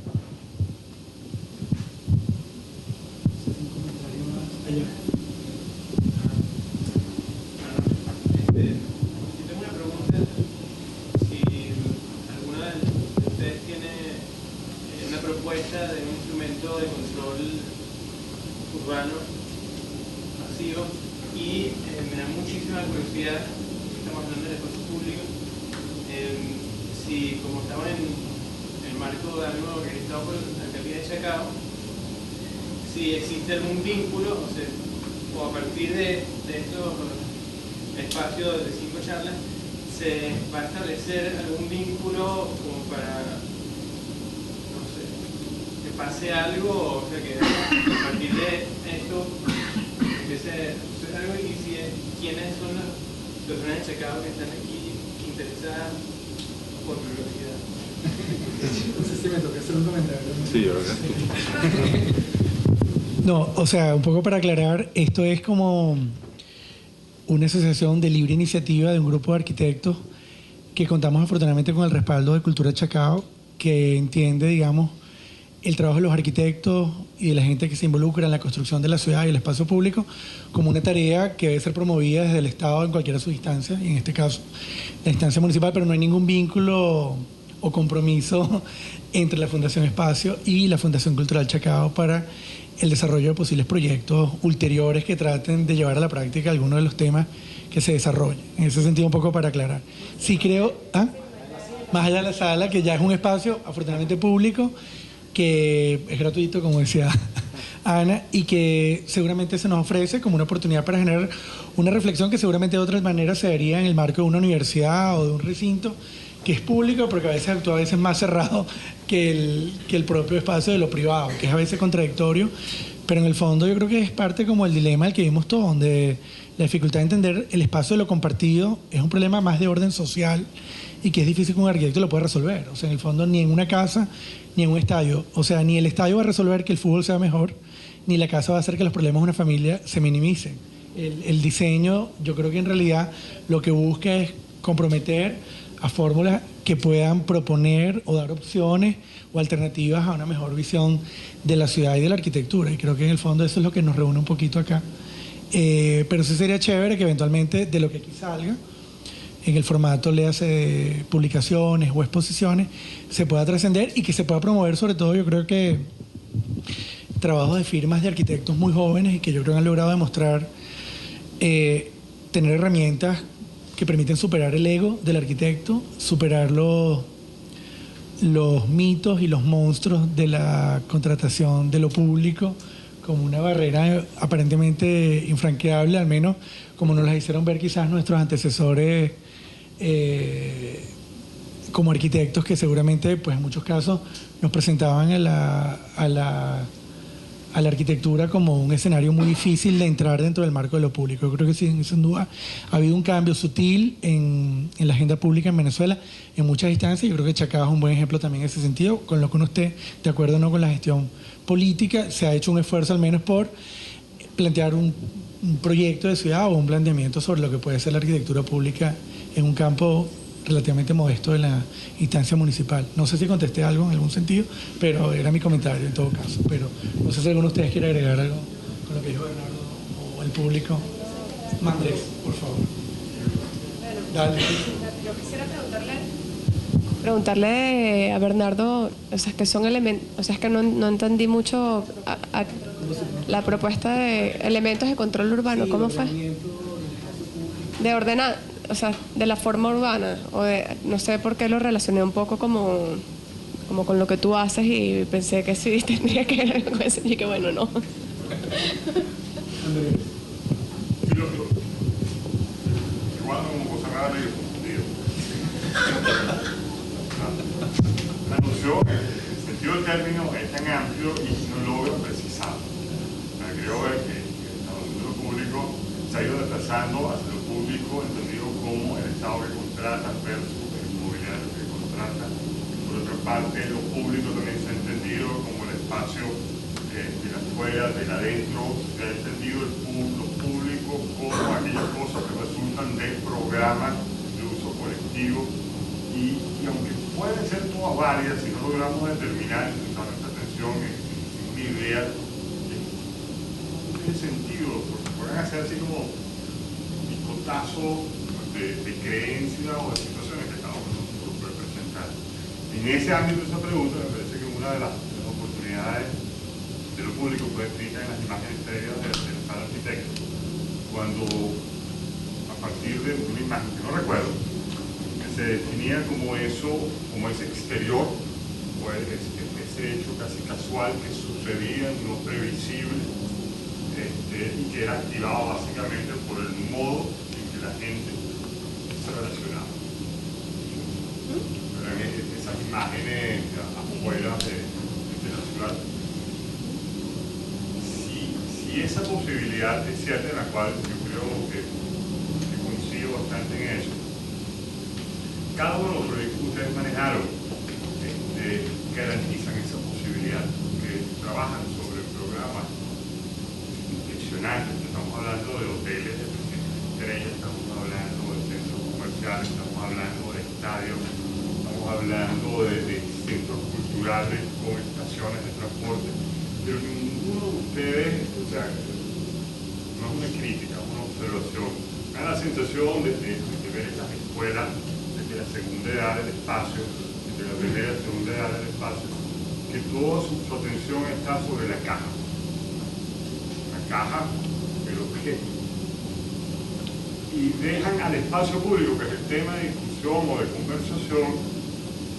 De un instrumento de control urbano masivo, y me da muchísima curiosidad, estamos hablando del espacio público, si como estamos en el marco de algo organizado por la alcaldía de Chacao, si existe algún vínculo, o a partir de estos espacios de 5 charlas se va a establecer algún vínculo como para pase algo, o sea, que a partir de esto empiece a suceder algo, y si quiénes son las personas de Chacao que están aquí interesadas por privacidad. No sé si me toca hacer un comentario. Sí, yo creo que no, o sea, un poco para aclarar, esto es como una asociación de libre iniciativa de un grupo de arquitectos que contamos afortunadamente con el respaldo de Cultura Chacao, que entiende, digamos, el trabajo de los arquitectos y de la gente que se involucra en la construcción de la ciudad y el espacio público como una tarea que debe ser promovida desde el Estado en cualquiera de sus instancias, y en este caso la instancia municipal, pero no hay ningún vínculo o compromiso entre la Fundación Espacio y la Fundación Cultural Chacao para el desarrollo de posibles proyectos ulteriores que traten de llevar a la práctica algunos de los temas que se desarrollen. En ese sentido, un poco para aclarar. Sí creo, más allá de la sala, que ya es un espacio afortunadamente público, que es gratuito, como decía Ana, y que seguramente se nos ofrece como una oportunidad para generar una reflexión que seguramente de otras maneras se daría en el marco de una universidad o de un recinto que es público, porque a veces actúa a veces más cerrado que el propio espacio de lo privado, que es a veces contradictorio, pero en el fondo yo creo que es parte como el dilema del que vimos todos, donde la dificultad de entender el espacio de lo compartido es un problema más de orden social y que es difícil que un arquitecto lo pueda resolver. O sea, en el fondo ni en una casa ni en un estadio. O sea, ni el estadio va a resolver que el fútbol sea mejor, ni la casa va a hacer que los problemas de una familia se minimicen. El diseño, yo creo que en realidad lo que busca es comprometer a fórmulas que puedan proponer o dar opciones o alternativas a una mejor visión de la ciudad y de la arquitectura. Y creo que en el fondo eso es lo que nos reúne un poquito acá. Pero sí sería chévere que eventualmente de lo que aquí salga, en el formato, léase publicaciones o exposiciones, se pueda trascender y que se pueda promover, sobre todo, yo creo que trabajos de firmas de arquitectos muy jóvenes y que yo creo que han logrado demostrar tener herramientas que permiten superar el ego del arquitecto, superar los los mitos y los monstruos de la contratación de lo público como una barrera aparentemente infranqueable, al menos como nos las hicieron ver quizás nuestros antecesores como arquitectos, que seguramente pues en muchos casos nos presentaban a la arquitectura como un escenario muy difícil de entrar dentro del marco de lo público. Yo creo que sin duda ha habido un cambio sutil en la agenda pública en Venezuela en muchas instancias. Yo creo que Chacao es un buen ejemplo también en ese sentido, con lo que uno esté de acuerdo o no con la gestión política. Se ha hecho un esfuerzo al menos por plantear un proyecto de ciudad o un planteamiento sobre lo que puede ser la arquitectura pública en un campo relativamente modesto de la instancia municipal. No sé si contesté algo en algún sentido, pero era mi comentario en todo caso. Pero no sé si alguno de ustedes quiere agregar algo con lo que dijo Bernardo o el público. Andrés, por favor. Dale. Yo quisiera preguntarle a Bernardo, o sea, que son elementos, o sea, es que no entendí mucho la propuesta de elementos de control urbano. Sí, ¿cómo fue? De ordenar, o sea, de la forma urbana, o de, no sé por qué lo relacioné un poco como con lo que tú haces y pensé que sí tendría que ver con eso y que bueno, no. Igual como cosa rara y confundido. La noción, el sentido del término es tan amplio y no logro precisar. Creo que la noción de lo público se ha ido desplazando hacia lo público, entendido como el Estado que contrata versus el inmobiliario que contrata. Por otra parte, lo público también se ha entendido como el espacio de la afuera, del adentro. Se ha entendido lo público como aquellas cosas que resultan de programas de uso colectivo. Y aunque pueden ser todas varias, si no logramos determinar, centrar nuestra atención en una idea, ¿qué sentido? Porque pueden hacer así como picotazos de creencia o de situaciones que cada uno nos puede presentar. En ese ámbito de esa pregunta, me parece que una de las oportunidades de lo público fue escrita en las imágenes previas del Estado Arquitecto, cuando a partir de una imagen que no recuerdo, que se definía como eso, como ese exterior, o ese hecho casi casual que sucedía, no previsible, y que era activado básicamente por el modo en que la gente se relacionaba. Esas imágenes afuera de la ciudad. Si esa posibilidad es cierta, en la cual yo creo que coincido bastante en eso, cada uno de los proyectos que ustedes manejaron garantizan esa posibilidad, que trabajan sobre programas impresionantes. Estamos hablando de hoteles de estrellas, estamos hablando de centros comerciales, estamos hablando de estadios, estamos hablando de centros culturales con estaciones de transporte, pero ninguno de ustedes, o sea, no es una crítica, es una observación. Me da la sensación de ver estas escuelas desde la segunda edad del espacio, desde la primera y la segunda edad del espacio, que toda su atención está sobre la caja. La caja, pero ¿qué? Y dejan al espacio público, que es el tema de discusión o de conversación,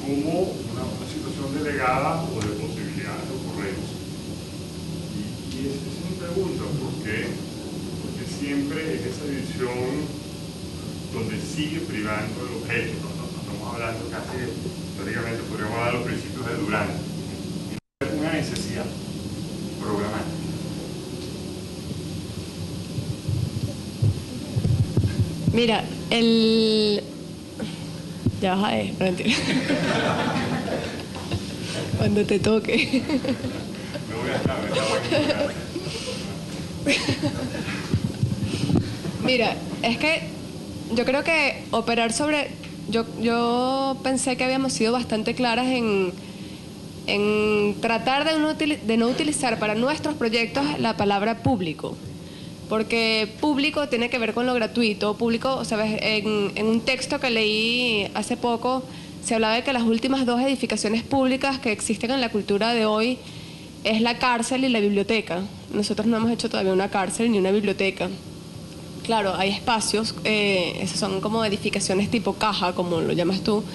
como una situación delegada o de posibilidades de ocurrencia. Y esa es mi pregunta, ¿por qué? Porque siempre es esa visión donde sigue privando el objeto. No estamos hablando casi, teóricamente podríamos hablar de los principios de Durán. Es una necesidad programática. Mira, ya vas a ver, no mentira. Cuando te toque. Me voy a estar, Mira, es que yo creo que operar sobre... Yo pensé que habíamos sido bastante claras en tratar de no utilizar para nuestros proyectos la palabra público. Porque público tiene que ver con lo gratuito. Público, ¿sabes? En un texto que leí hace poco se hablaba de que las últimas dos edificaciones públicas que existen en la cultura de hoy es la cárcel y la biblioteca. Nosotros no hemos hecho todavía una cárcel ni una biblioteca. Claro, hay espacios, esos son como edificaciones tipo caja, como lo llamas tú,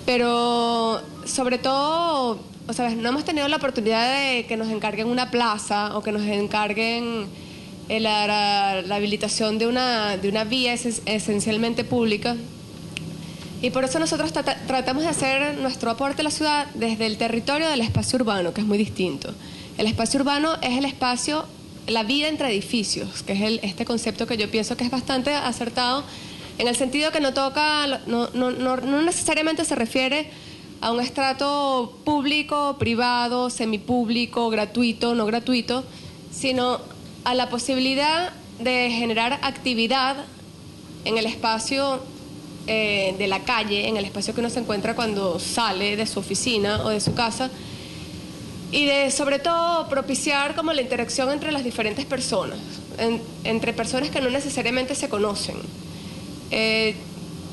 Pero sobre todo, o sea, no hemos tenido la oportunidad de que nos encarguen una plaza o que nos encarguen la habilitación de una vía esencialmente pública. Y por eso nosotros tratamos de hacer nuestro aporte a la ciudad desde el territorio del espacio urbano, que es muy distinto. El espacio urbano es el espacio, la vida entre edificios, que es este concepto que yo pienso que es bastante acertado, en el sentido que no necesariamente se refiere a un estrato público, privado, semipúblico, gratuito, no gratuito, sino a la posibilidad de generar actividad en el espacio de la calle, en el espacio que uno se encuentra cuando sale de su oficina o de su casa, y de sobre todo propiciar como la interacción entre las diferentes personas, entre personas que no necesariamente se conocen.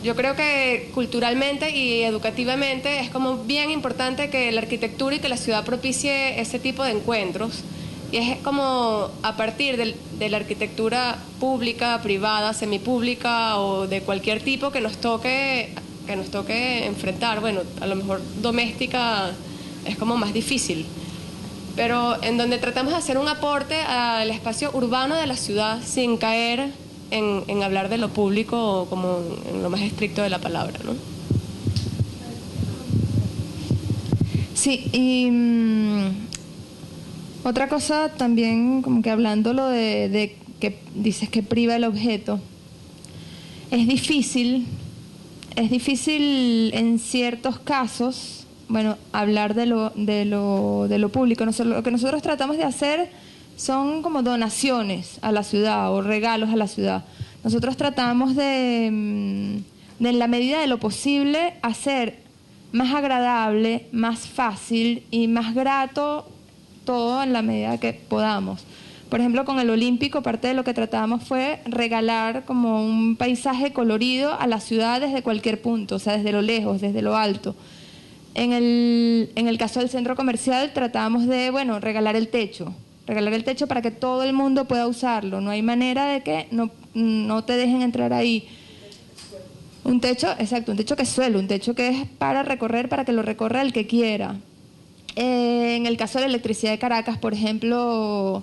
Yo creo que culturalmente y educativamente es como bien importante que la arquitectura y que la ciudad propicie ese tipo de encuentros. Y es como a partir de la arquitectura pública, privada, semipública o de cualquier tipo que nos toque enfrentar. Bueno, a lo mejor doméstica es como más difícil, pero en donde tratamos de hacer un aporte al espacio urbano de la ciudad sin caer en hablar de lo público como en lo más estricto de la palabra, ¿no? Sí, y otra cosa también, como que hablando lo de que dices que priva el objeto, es difícil en ciertos casos, bueno, hablar de lo público. Lo que nosotros tratamos de hacer son como donaciones a la ciudad o regalos a la ciudad. Nosotros tratamos de en la medida de lo posible, hacer más agradable, más fácil y más grato todo en la medida que podamos. Por ejemplo, con el Olímpico, parte de lo que tratamos fue regalar como un paisaje colorido a la ciudad desde cualquier punto, o sea, desde lo lejos, desde lo alto. En el caso del centro comercial tratamos de, bueno, regalar el techo para que todo el mundo pueda usarlo. No hay manera de que no te dejen entrar ahí. Un techo, exacto, un techo que es suelo, un techo que es para recorrer, para que lo recorra el que quiera. En el caso de la electricidad de Caracas, por ejemplo,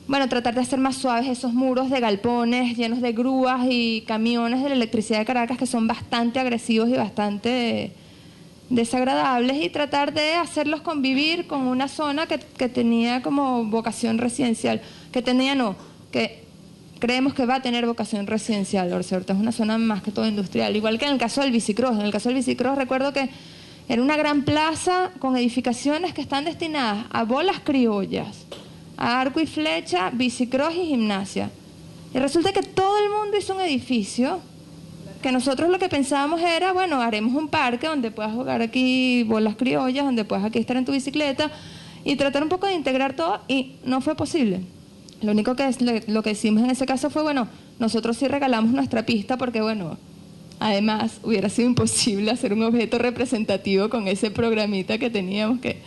bueno, tratar de hacer más suaves esos muros de galpones llenos de grúas y camiones de la electricidad de Caracas que son bastante agresivos y bastante desagradables, y tratar de hacerlos convivir con una zona que tenía como vocación residencial, que creemos que va a tener vocación residencial. Ahorita es una zona más que todo industrial, igual que en el caso del Bicicross. En el caso del Bicicross recuerdo que era una gran plaza con edificaciones que están destinadas a bolas criollas, a arco y flecha, bicicross y gimnasia. Y resulta que todo el mundo hizo un edificio que nosotros lo que pensábamos era, bueno, haremos un parque donde puedas jugar aquí bolas criollas, donde puedas aquí estar en tu bicicleta y tratar un poco de integrar todo, y no fue posible. Lo que hicimos en ese caso fue, bueno, nosotros sí regalamos nuestra pista porque, bueno, además hubiera sido imposible hacer un objeto representativo con ese programita que teníamos, que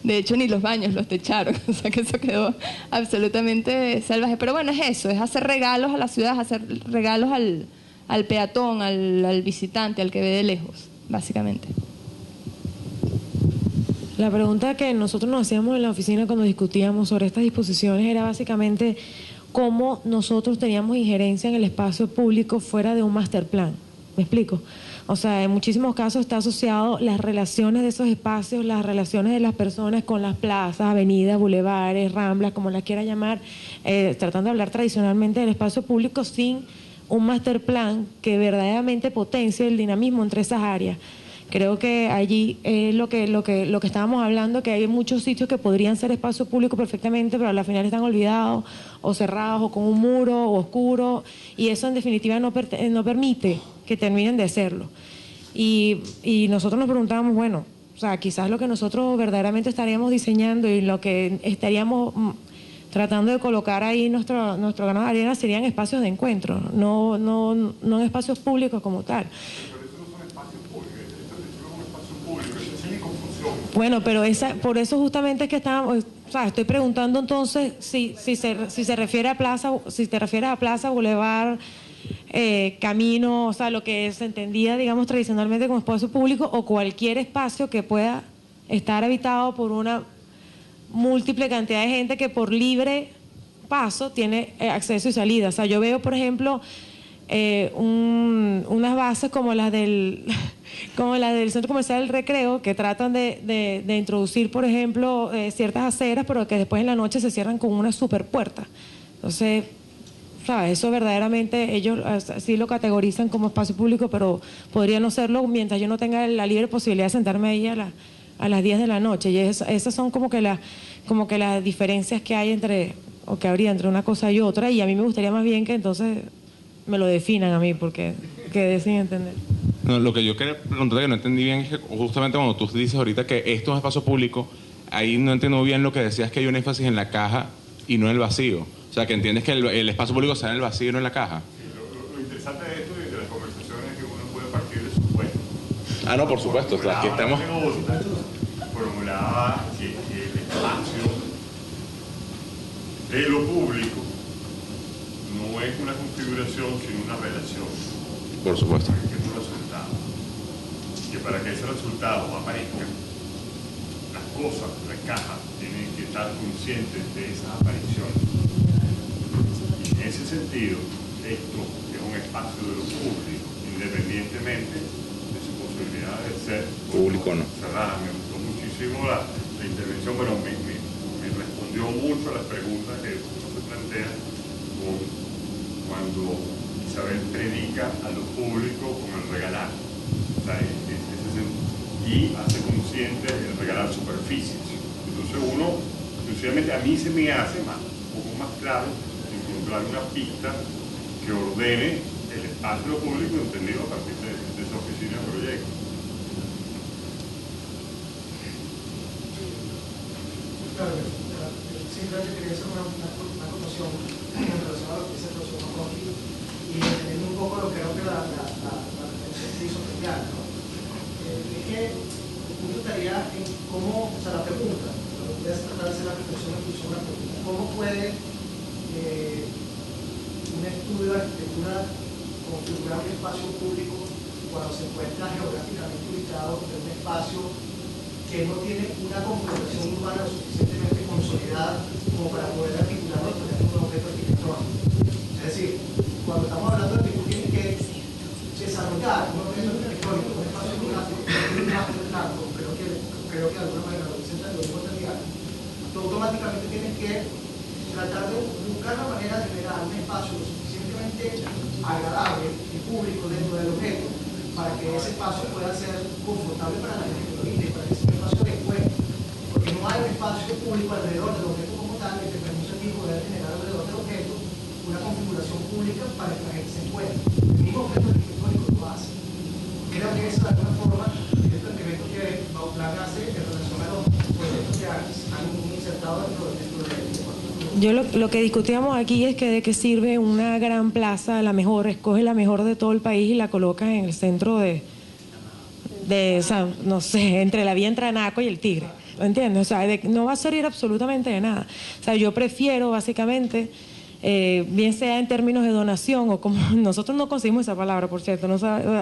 de hecho ni los baños los techaron, o sea que eso quedó absolutamente salvaje. Pero bueno, es eso, es hacer regalos a la ciudad, hacer regalos al peatón, al visitante, al que ve de lejos, básicamente. La pregunta que nosotros nos hacíamos en la oficina cuando discutíamos sobre estas disposiciones era básicamente cómo nosotros teníamos injerencia en el espacio público fuera de un master plan. ¿Me explico? O sea, en muchísimos casos está asociado las relaciones de esos espacios, las relaciones de las personas con las plazas, avenidas, bulevares, ramblas, como las quiera llamar, tratando de hablar tradicionalmente del espacio público sin un master plan que verdaderamente potencie el dinamismo entre esas áreas. Creo que allí es lo que estábamos hablando, que hay muchos sitios que podrían ser espacio público perfectamente, pero al final están olvidados o cerrados o con un muro o oscuro, y eso en definitiva no permite que terminen de serlo. Y nosotros nos preguntábamos, bueno, o sea, quizás lo que nosotros verdaderamente estaríamos diseñando y lo que estaríamos tratando de colocar ahí nuestro grano de arena serían espacios de encuentro, no espacios públicos como tal. Bueno, pero por eso justamente es que estábamos, o sea, estoy preguntando entonces si se refiere a plaza, si te refieres a plaza, bulevar, camino, o sea, lo que se entendía, digamos, tradicionalmente como espacio público, o cualquier espacio que pueda estar habitado por una múltiple cantidad de gente que por libre paso tiene acceso y salida. O sea, yo veo, por ejemplo, unas bases como las del Centro Comercial del Recreo, que tratan de introducir, por ejemplo, ciertas aceras, pero que después en la noche se cierran con una super puerta. Entonces, ¿sabes? Eso verdaderamente ellos sí lo categorizan como espacio público, pero podría no serlo mientras yo no tenga la libre posibilidad de sentarme ahí a las 10 de la noche. Y esas son como que las diferencias que hay o que habría entre una cosa y otra, y a mí me gustaría más bien que entonces me lo definan a mí, porque quedé sin entender. No, lo que yo quería preguntarte que no entendí bien es que justamente cuando tú dices ahorita que esto es un espacio público, ahí no entiendo bien lo que decías, que hay un énfasis en la caja y no en el vacío. O sea, que entiendes que el espacio público está en el vacío y no en la caja. Sí, lo interesante de esto y de las conversaciones es que uno puede partir de supuestos. Ah, no, por supuesto. O sea, aquí estamos... Formulaba que el espacio de lo público no es una configuración, sino una relación. Por supuesto. Que es un resultado. Que para que ese resultado aparezca, las cosas, las cajas, tienen que estar conscientes de esas apariciones. Y en ese sentido, esto es un espacio de lo público, independientemente de su posibilidad de ser público o no. Cerrada. Me gustó muchísimo la intervención, pero me respondió mucho a las preguntas que uno se plantea cuando Isabel predica a lo público con el regalar. O sea, y hace consciente el regalar superficies. Entonces uno, exclusivamente a mí se me hace un poco más claro encontrar una pista que ordene el espacio público entendido a partir de esa oficina de proyectos. Claro, simplemente quería hacer una acotación en relación a lo que dice el profesor Macoqui y entendiendo un poco lo que creo que la reflexión que hizo Cristian, ¿no? Es que el punto estaría en cómo, o sea, la pregunta, voy a tratar de hacer la reflexión incluso una pregunta, ¿cómo puede un estudio de arquitectura configurar un espacio público cuando se encuentra geográficamente ubicado en un espacio que no tiene una configuración urbana lo suficientemente consolidada como para poder articularlo con un objeto arquitectónico? Es decir, cuando estamos hablando de que tú tienes que desarrollar un objeto arquitectónico, un espacio geográfico, un master plan, creo que de alguna manera lo dice el mismo Santiago, tú automáticamente tienes que tratar de buscar la manera de generar un espacio lo suficientemente agradable y público dentro del objeto para que ese espacio pueda ser confortable para la gente que lo vive, para que sea un espacio de encuentro, porque no hay un espacio público alrededor del objeto como tal que te permite a ti poder generar alrededor del objeto una configuración pública para que la gente se encuentre. El mismo objeto arquitectónico lo hace. Creo que eso de alguna forma es el planteamiento que Bauplan hace en relación a los proyectos que han insertado dentro del Yo lo que discutíamos aquí es que de qué sirve una gran plaza, la mejor, escoge la mejor de todo el país y la colocas en el centro de o sea, no sé, entre la vía entre Anaco y el Tigre, ¿entiendes? O sea, no va a servir absolutamente de nada. O sea, yo prefiero básicamente, bien sea en términos de donación o como nosotros no conseguimos esa palabra, por cierto,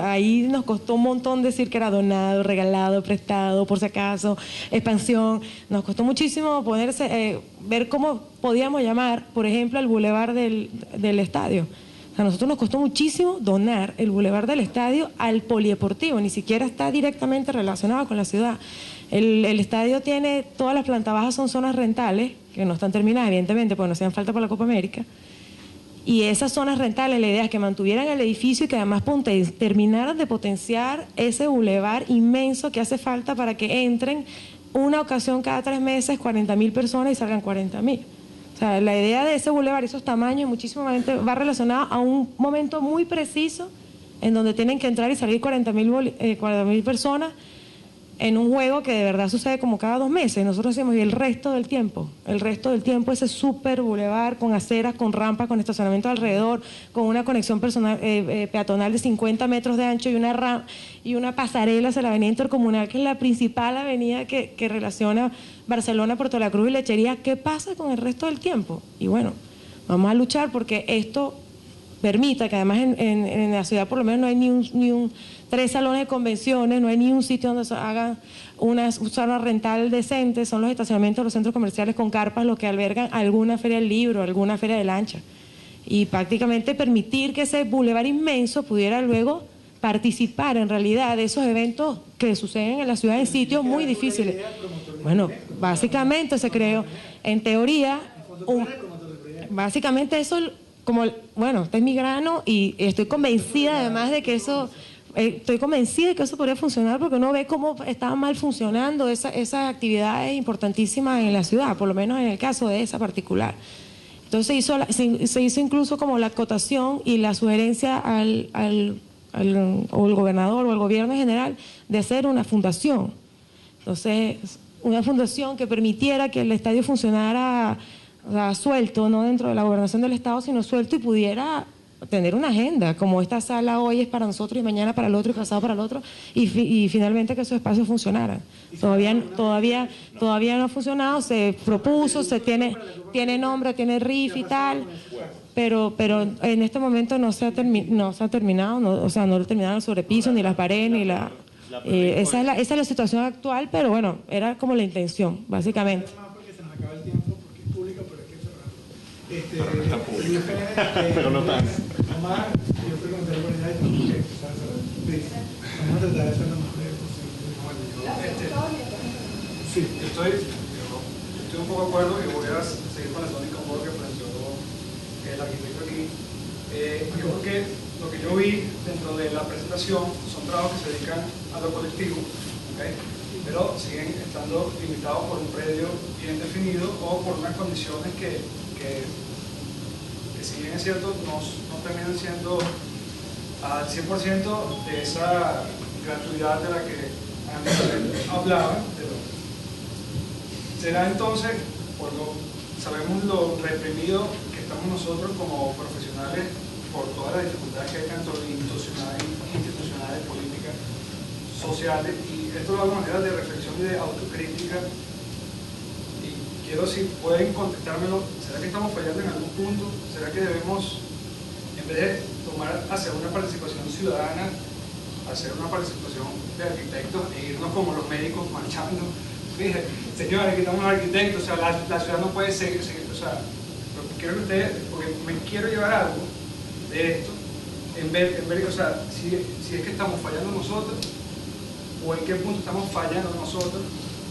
ahí nos costó un montón decir que era donado, regalado, prestado, por si acaso, expansión, nos costó muchísimo ver cómo podíamos llamar, por ejemplo, el bulevar del estadio. A nosotros nos costó muchísimo donar el bulevar del estadio al polideportivo, ni siquiera está directamente relacionado con la ciudad. El estadio tiene, todas las plantas bajas son zonas rentales, que no están terminadas, evidentemente, porque no hacían falta para la Copa América. Y esas zonas rentales, la idea es que mantuvieran el edificio y que además terminaran de potenciar ese bulevar inmenso que hace falta para que entren una ocasión cada 3 meses 40.000 personas y salgan 40.000. O sea, la idea de ese bulevar, esos tamaños, muchísimamente va relacionada a un momento muy preciso en donde tienen que entrar y salir 40.000 personas en un juego que de verdad sucede como cada 2 meses. Nosotros decimos, y el resto del tiempo ese súper bulevar con aceras, con rampas, con estacionamiento alrededor, con una conexión peatonal de 50 metros de ancho y una pasarela hacia la avenida Intercomunal, que es la principal avenida que relaciona Barcelona, Puerto La Cruz y Lechería. ¿Qué pasa con el resto del tiempo? Y bueno, vamos a luchar porque esto permita, que además en la ciudad por lo menos no hay ni un 3 salones de convenciones, no hay ni un sitio donde se haga una zona rental decente, son los estacionamientos de los centros comerciales con carpas los que albergan alguna feria del libro, alguna feria de lancha. Y prácticamente permitir que ese bulevar inmenso pudiera luego participar en realidad de esos eventos que suceden en la ciudad en sitios muy difíciles. Bueno, básicamente se creó, en teoría, básicamente eso, como, bueno, este es mi grano y estoy convencida además de que eso, podría funcionar porque uno ve cómo estaban mal funcionando esas actividades importantísimas en la ciudad, por lo menos en el caso de esa particular. Entonces se hizo incluso como la acotación y la sugerencia o el gobernador o el gobierno en general de hacer una fundación. Entonces, una fundación que permitiera que el estadio funcionara, o sea, suelto, no dentro de la gobernación del estado, sino suelto, y pudiera tener una agenda, como esta sala hoy es para nosotros y mañana para el otro y pasado para el otro, y finalmente que esos espacios funcionaran. Todavía no ha funcionado, se propuso, tiene nombre, tiene RIF y tal, pero en este momento no se ha terminado, no terminaron el sobrepiso, ni las paredes, ni la... esa es la situación actual, pero bueno, era como la intención, básicamente. Pero no tanto. Omar, yo pregunté por allá y vamos a tratar de hacer lo mejor posible. Sí, estoy un poco de acuerdo y voy a seguir con la tónica un poco que planteó el arquitecto aquí. Yo creo que lo que yo vi dentro de la presentación son trabajos que se dedican a lo colectivo, ¿okay? Pero siguen estando limitados por un predio bien definido o por unas condiciones que si bien es cierto, no terminan siendo al 100% de esa gratuidad de la que antes hablaba. Será entonces, sabemos lo reprimido que estamos nosotros como profesionales por todas las dificultades que hay tanto institucionales, políticas, sociales, y esto lo hago de manera de reflexión y de autocrítica. Quiero, si pueden contestármelo, ¿será que estamos fallando en algún punto? ¿Será que debemos, en vez de hacer una participación ciudadana, hacer una participación de arquitectos e irnos como los médicos marchando? Fíjense, señores, aquí estamos los arquitectos, o sea, la ciudad no puede seguir, o sea, quiero que ustedes, porque me quiero llevar algo de esto, en ver, o sea, si es que estamos fallando nosotros, o en qué punto estamos fallando nosotros,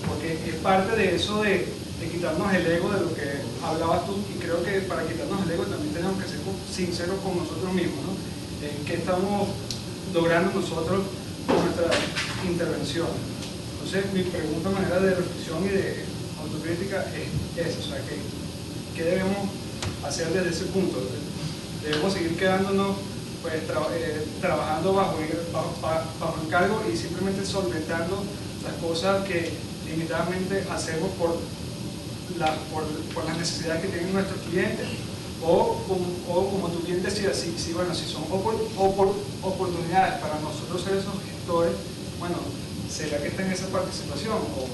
porque es parte de eso de quitarnos el ego de lo que hablabas tú, y creo que para quitarnos el ego también tenemos que ser sinceros con nosotros mismos, ¿no? En qué estamos logrando nosotros con nuestra intervención. Entonces, mi pregunta, manera de reflexión y de autocrítica es esa, o sea, ¿qué debemos hacer desde ese punto? Debemos seguir quedándonos pues, trabajando bajo encargo y simplemente solventando las cosas que limitadamente hacemos por las necesidades que tienen nuestros clientes, o como tú bien decías, bueno, si son oportunidades para nosotros ser esos gestores, bueno, ¿será que está en esa participación? O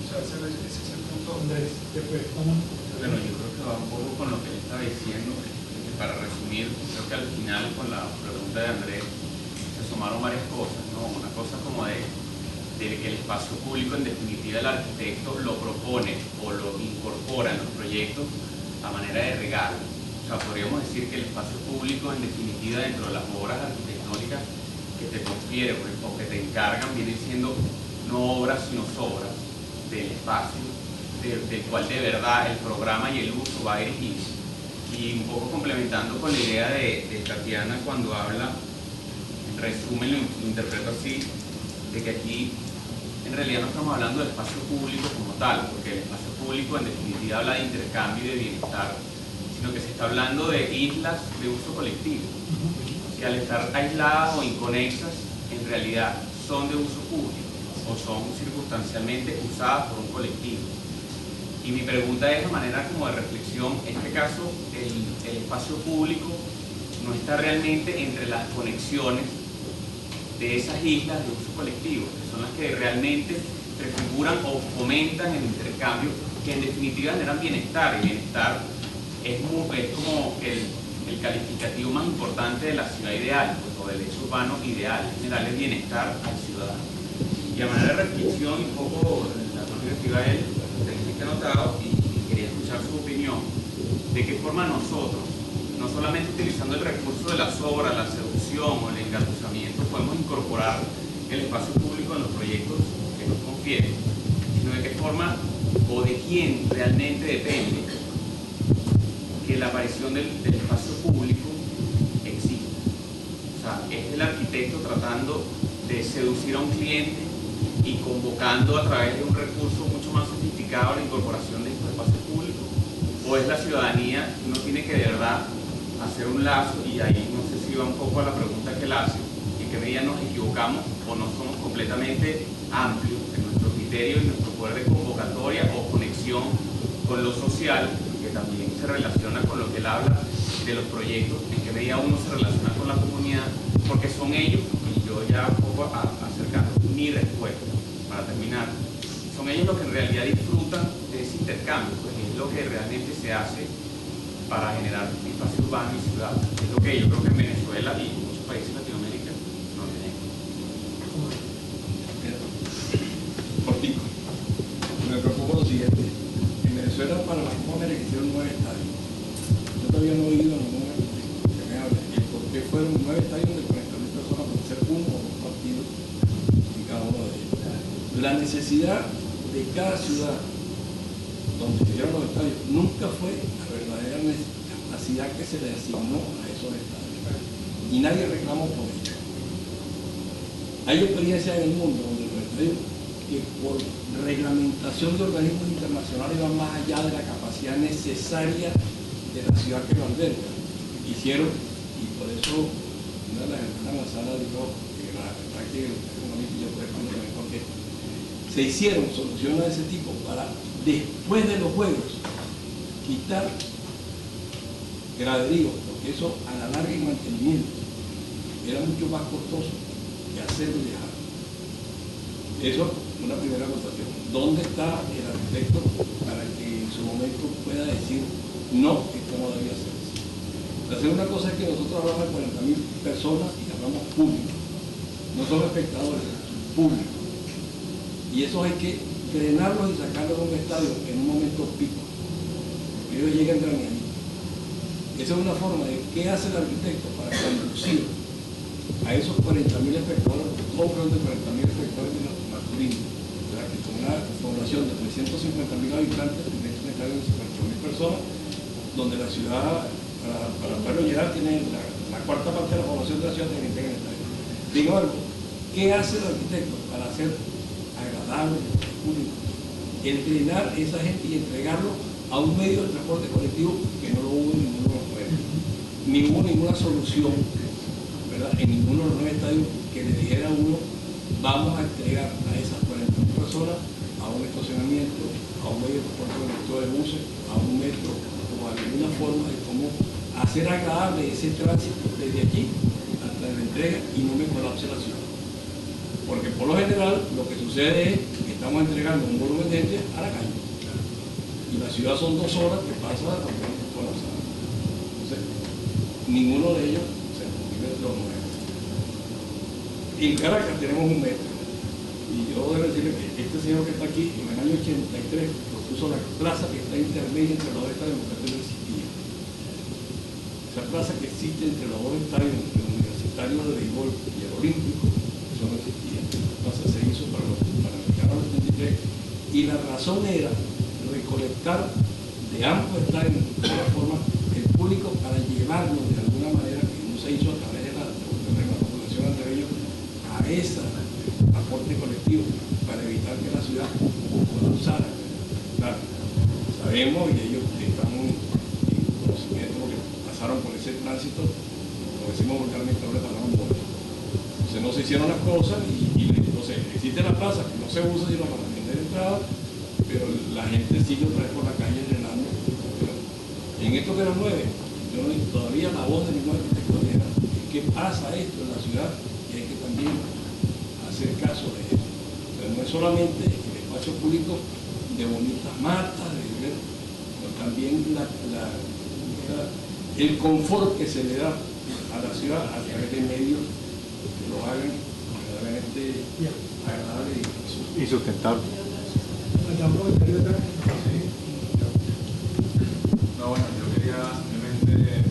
sea, ese es el punto. Bueno, yo creo que va un poco con lo que él estaba diciendo, que para resumir, creo que al final con la pregunta de Andrés se sumaron varias cosas, ¿no? Una cosa como de que el espacio público, en definitiva, el arquitecto lo propone o lo incorpora en los proyectos a manera de regalo. O sea, podríamos decir que el espacio público, en definitiva, dentro de las obras arquitectónicas que te confiere o que te encargan, vienen siendo no obras, sino sobras del espacio, del cual de verdad el programa y el uso va dirigido. Y un poco complementando con la idea de Tatiana cuando habla, en resumen lo interpreto así, de que aquí en realidad no estamos hablando del espacio público como tal, porque el espacio público en definitiva habla de intercambio y de bienestar, sino que se está hablando de islas de uso colectivo. O sea, al estar aisladas o inconexas, en realidad son de uso público o son circunstancialmente usadas por un colectivo. Y mi pregunta es, de manera como de reflexión, en este caso el espacio público no está realmente entre las conexiones de esas islas de uso colectivo, que son las que realmente prefiguran o fomentan el intercambio, que en definitiva generan bienestar, y bienestar es como el calificativo más importante de la ciudad ideal, pues, o del hecho urbano ideal, en general es bienestar al ciudadano. Y a manera de reflexión, un poco la perspectiva de él, que he notado, y quería escuchar su opinión, de qué forma nosotros, no solamente utilizando el recurso de las obras, la seducción o el engatusamiento, podemos incorporar el espacio público en los proyectos que nos confieren, sino de qué forma o de quién realmente depende que la aparición del espacio público exista. O sea, es el arquitecto tratando de seducir a un cliente y convocando a través de un recurso mucho más sofisticado la incorporación de estos espacios públicos, o es la ciudadanía que uno tiene que de verdad hacer un lazo, y ahí no sé si va un poco a la pregunta que él hace, en qué medida nos equivocamos o no somos completamente amplios en nuestro criterio y nuestro poder de convocatoria o conexión con lo social, que también se relaciona con lo que él habla de los proyectos, en qué medida uno se relaciona con la comunidad, porque son ellos, y yo ya un poco acercando mi respuesta para terminar, son ellos los que en realidad disfrutan de ese intercambio, pues es lo que realmente se hace para generar espacio urbano y ciudad. Es lo que yo creo que en Venezuela y en muchos países de Latinoamérica no tenemos. Cortico. Me preocupa lo siguiente. En Venezuela, para la Copa América hicieron 9 estadios. Yo todavía no he oído ninguna que me hable. ¿Y por qué fueron 9 estadios de 40.000 personas para hacer uno o dos partidos en cada uno de ellos? La necesidad de cada ciudad donde se hicieron los estadios nunca fue la verdadera capacidad que se le asignó a esos estadios. Y nadie reclamó por ello. Hay experiencias en el mundo donde los estadios, que por reglamentación de organismos internacionales van más allá de la capacidad necesaria de la ciudad que lo alberga. Hicieron, y por eso una de las hermanas en la sala dijo que la práctica económica yo puedo explicar también por qué. Se hicieron soluciones de ese tipo para, después de los juegos, quitar graderíos, porque eso a la larga y mantenimiento era mucho más costoso que hacer viajar. Eso, una primera acotación. ¿Dónde está el arquitecto para que en su momento pueda decir no, esto no debía hacerse? La segunda cosa es que nosotros hablamos de 40.000 personas y hablamos público, no solo espectadores, público. Y eso hay que frenarlos y sacarlos de un estadio en un momento pico. Ellos llegan graneaditos. Esa es una forma de qué hace el arquitecto para conducir a esos 40.000 espectadores, todos de 40.000 espectadores masculinos, que con una población de 350.000 habitantes, en este estadio de 50.000 personas, donde la ciudad, para poderlo llegar, tiene la cuarta parte de la población de la ciudad tiene que estar en el estadio. Sin embargo, ¿qué hace el arquitecto para hacer agradable el público? Entrenar a esa gente y entregarlo a un medio de transporte colectivo que no lo hubo en ninguno de los pueblos. Ni hubo ninguna solución, ¿verdad?, en ninguno de los 9 estadios que le dijera a uno, vamos a entregar a esas 40.000 personas a un estacionamiento, a un medio de transporte colectivo de buses, a un metro, o alguna forma de cómo hacer agradable ese tránsito desde aquí hasta la entrega y no me colapse la ciudad. Porque por lo general lo que sucede es que estamos entregando un volumen de gente a la calle. Y la ciudad son 2 horas que pasa colapsada. Entonces, ninguno de ellos se cumple los 9. En Caracas tenemos un metro. Y yo debo decirle que este señor que está aquí, en el año 83, propuso la plaza que está intermedia entre los 2 estadios porque no existía. Esa plaza que existe entre los 2 estadios, entre el universitario de béisbol y el olímpico, eso no existía. Entonces se hizo para el verano del 73 y la razón era recolectar de ambos estadios de alguna forma el público para llevarlo de alguna manera, que no se hizo a través de la población entre ellos, a ese aporte colectivo para evitar que la ciudad colapsara. Claro, sabemos y ellos están en conocimiento porque pasaron por ese tránsito, como decimos vulgarmente, ahora pasaron por eso. Entonces no se hicieron las cosas y entonces existe la plaza que no se usa sino para vender entradas, pero la gente sigue otra vez por la calle llenando. En esto que eran 9, yo no, todavía la voz de ningún arquitecto era qué pasa esto en la ciudad y hay que también hacer caso de eso. Pero no es solamente el espacio público de bonitas matas, de ver, pero también el confort que se le da a la ciudad a través de medios que lo hagan verdaderamente agradable y sustentable. No, bueno, yo quería simplemente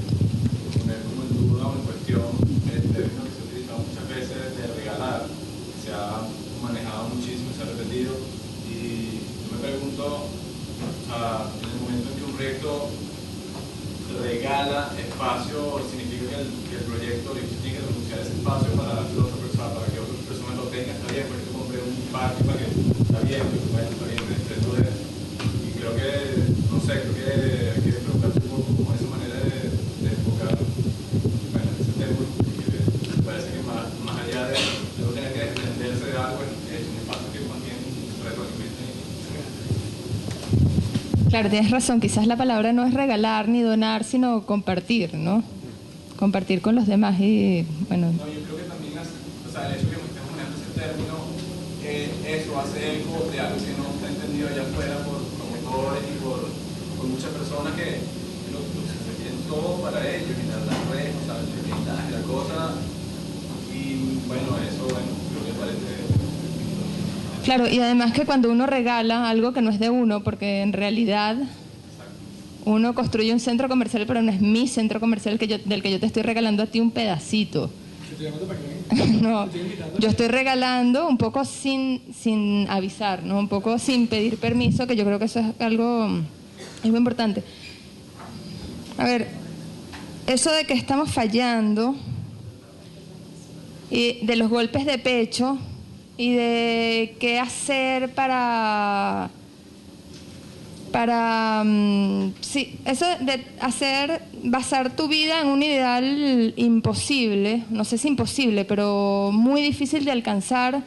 poner como en duda o en cuestión el término que se ha utilizado muchas veces de regalar. Se ha manejado muchísimo, se ha repetido, y yo me pregunto, en el momento en que un proyecto regala espacio, significa que el proyecto tiene que renunciar a ese espacio para que otra persona, para que otras personas lo tengan. Está bien, pues yo compré un parque para que está bien, está bien, entonces, y creo que, no sé, creo que hay que preguntarse un poco como esa manera de enfocar, bueno, ese tema, porque me parece que más allá de no tener que desprenderse de algo, es un espacio que mantiene un retroalimento. Claro, tienes razón, quizás la palabra no es regalar ni donar, sino compartir, ¿no? Compartir con los demás y, bueno... No, yo creo que también, o sea, el hecho de que estemos manejando ese término, eso hace eco de algo que no está entendido allá afuera por promotores y por muchas personas que se quieren todo para ellos, y las redes, o sea, el mensaje, la cosa, y bueno, eso, bueno, creo que parece... Claro, y además que cuando uno regala algo que no es de uno, porque en realidad uno construye un centro comercial, pero no es mi centro comercial del que yo te estoy regalando a ti un pedacito. No, yo estoy regalando un poco sin avisar, ¿no? Un poco sin pedir permiso, que yo creo que eso es algo importante. A ver, eso de que estamos fallando y de los golpes de pecho y de qué hacer para sí, eso de basar tu vida en un ideal imposible, no sé si imposible, pero muy difícil de alcanzar,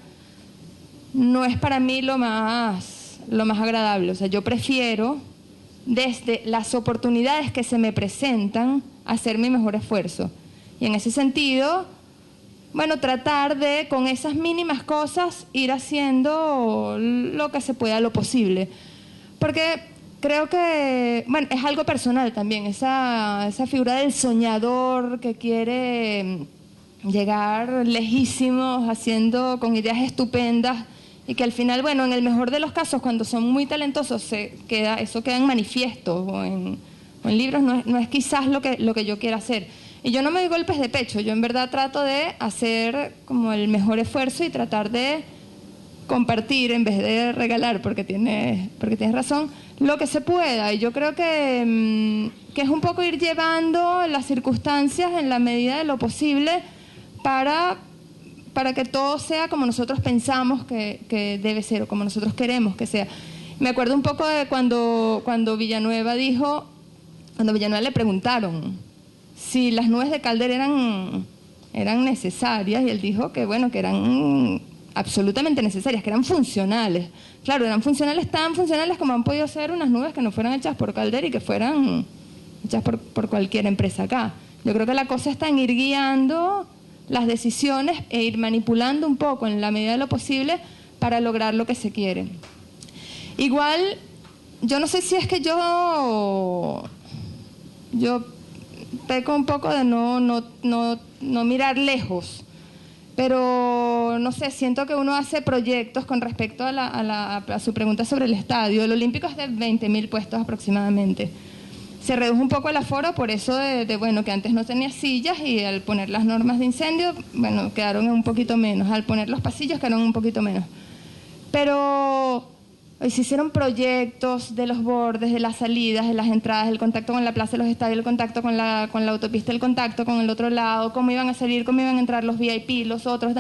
no es para mí lo más agradable. O sea, yo prefiero, desde las oportunidades que se me presentan, hacer mi mejor esfuerzo. Y en ese sentido, bueno, tratar de, con esas mínimas cosas, ir haciendo lo que se pueda, lo posible. Porque creo que, bueno, es algo personal también, esa figura del soñador que quiere llegar lejísimos, haciendo con ideas estupendas, y que al final, bueno, en el mejor de los casos, cuando son muy talentosos, eso queda en manifiestos o en libros, no es quizás lo que yo quiera hacer. Y yo no me doy golpes de pecho, yo en verdad trato de hacer como el mejor esfuerzo y tratar de compartir en vez de regalar, porque tienes razón, lo que se pueda. Y yo creo que es un poco ir llevando las circunstancias en la medida de lo posible para que todo sea como nosotros pensamos que debe ser o como nosotros queremos que sea. Me acuerdo un poco de cuando Villanueva le preguntaron si las nubes de Calder eran necesarias, y él dijo que bueno, que eran absolutamente necesarias, que eran funcionales. Claro, eran funcionales, tan funcionales como han podido ser unas nubes que no fueran hechas por Calder y que fueran hechas por cualquier empresa acá. Yo creo que la cosa está en ir guiando las decisiones e ir manipulando un poco en la medida de lo posible para lograr lo que se quiere. Igual, yo no sé si es que yo peco un poco de no mirar lejos, pero no sé, siento que uno hace proyectos con respecto a su pregunta sobre el estadio. El Olímpico es de 20.000 puestos aproximadamente. Se redujo un poco el aforo por eso bueno, que antes no tenía sillas, y al poner las normas de incendio, bueno, quedaron un poquito menos. Al poner los pasillos quedaron un poquito menos. Pero se hicieron proyectos de los bordes, de las salidas, de las entradas, el contacto con la plaza de los estadios, el contacto con la autopista, el contacto con el otro lado, cómo iban a salir, cómo iban a entrar los VIP, los otros.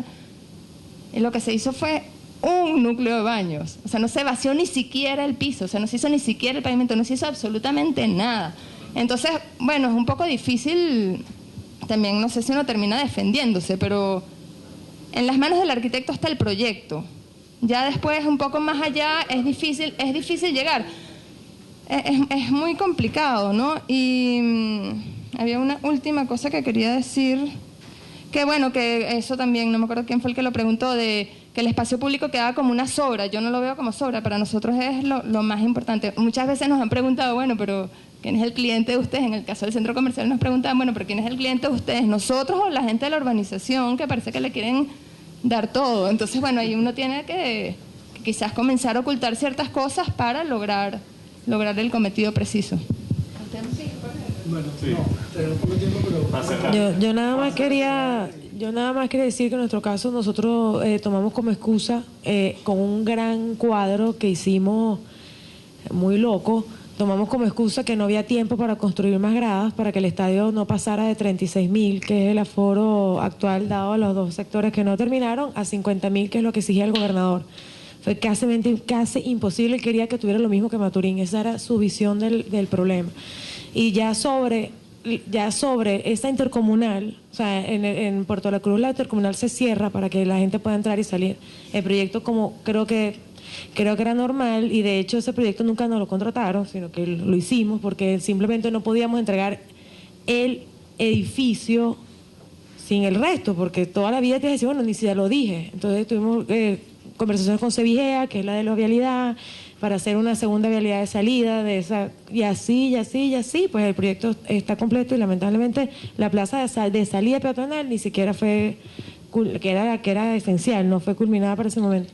Y lo que se hizo fue un núcleo de baños. O sea, no se vació ni siquiera el piso, o sea, no se hizo ni siquiera el pavimento, no se hizo absolutamente nada. Entonces, bueno, es un poco difícil, también no sé si uno termina defendiéndose, pero en las manos del arquitecto está el proyecto. Ya después, un poco más allá, es difícil llegar. Es muy complicado, ¿no? Y había una última cosa que quería decir, que bueno, que eso también, no me acuerdo quién fue el que lo preguntó, de que el espacio público queda como una sobra. Yo no lo veo como sobra, para nosotros es lo más importante. Muchas veces nos han preguntado, bueno, pero ¿Quién es el cliente de ustedes? En el caso del centro comercial nos preguntaban, bueno, pero ¿quién es el cliente de ustedes? ¿Nosotros o la gente de la urbanización que parece que le quieren dar todo? Entonces, bueno, ahí uno tiene que quizás comenzar a ocultar ciertas cosas para lograr el cometido preciso. Bueno, no, tenemos poco tiempo, pero... Yo nada más quería decir que en nuestro caso nosotros tomamos como excusa con un gran cuadro que hicimos muy loco. Tomamos como excusa que no había tiempo para construir más gradas para que el estadio no pasara de 36.000, que es el aforo actual dado a los dos sectores que no terminaron, a 50.000, que es lo que exigía el gobernador. Fue casi imposible. Él quería que tuviera lo mismo que Maturín. Esa era su visión del problema. Y ya sobre esta intercomunal, o sea, en Puerto La Cruz la intercomunal se cierra para que la gente pueda entrar y salir. El proyecto, como creo que era normal, y de hecho ese proyecto nunca nos lo contrataron, sino que lo hicimos porque simplemente no podíamos entregar el edificio sin el resto, porque toda la vida te decía, bueno, ni siquiera lo dije. Entonces tuvimos conversaciones con Sevigea, que es la de la vialidad, para hacer una segunda vialidad de salida de esa, y así, pues el proyecto está completo y lamentablemente la plaza de salida peatonal ni siquiera fue, que era esencial, no fue culminada para ese momento.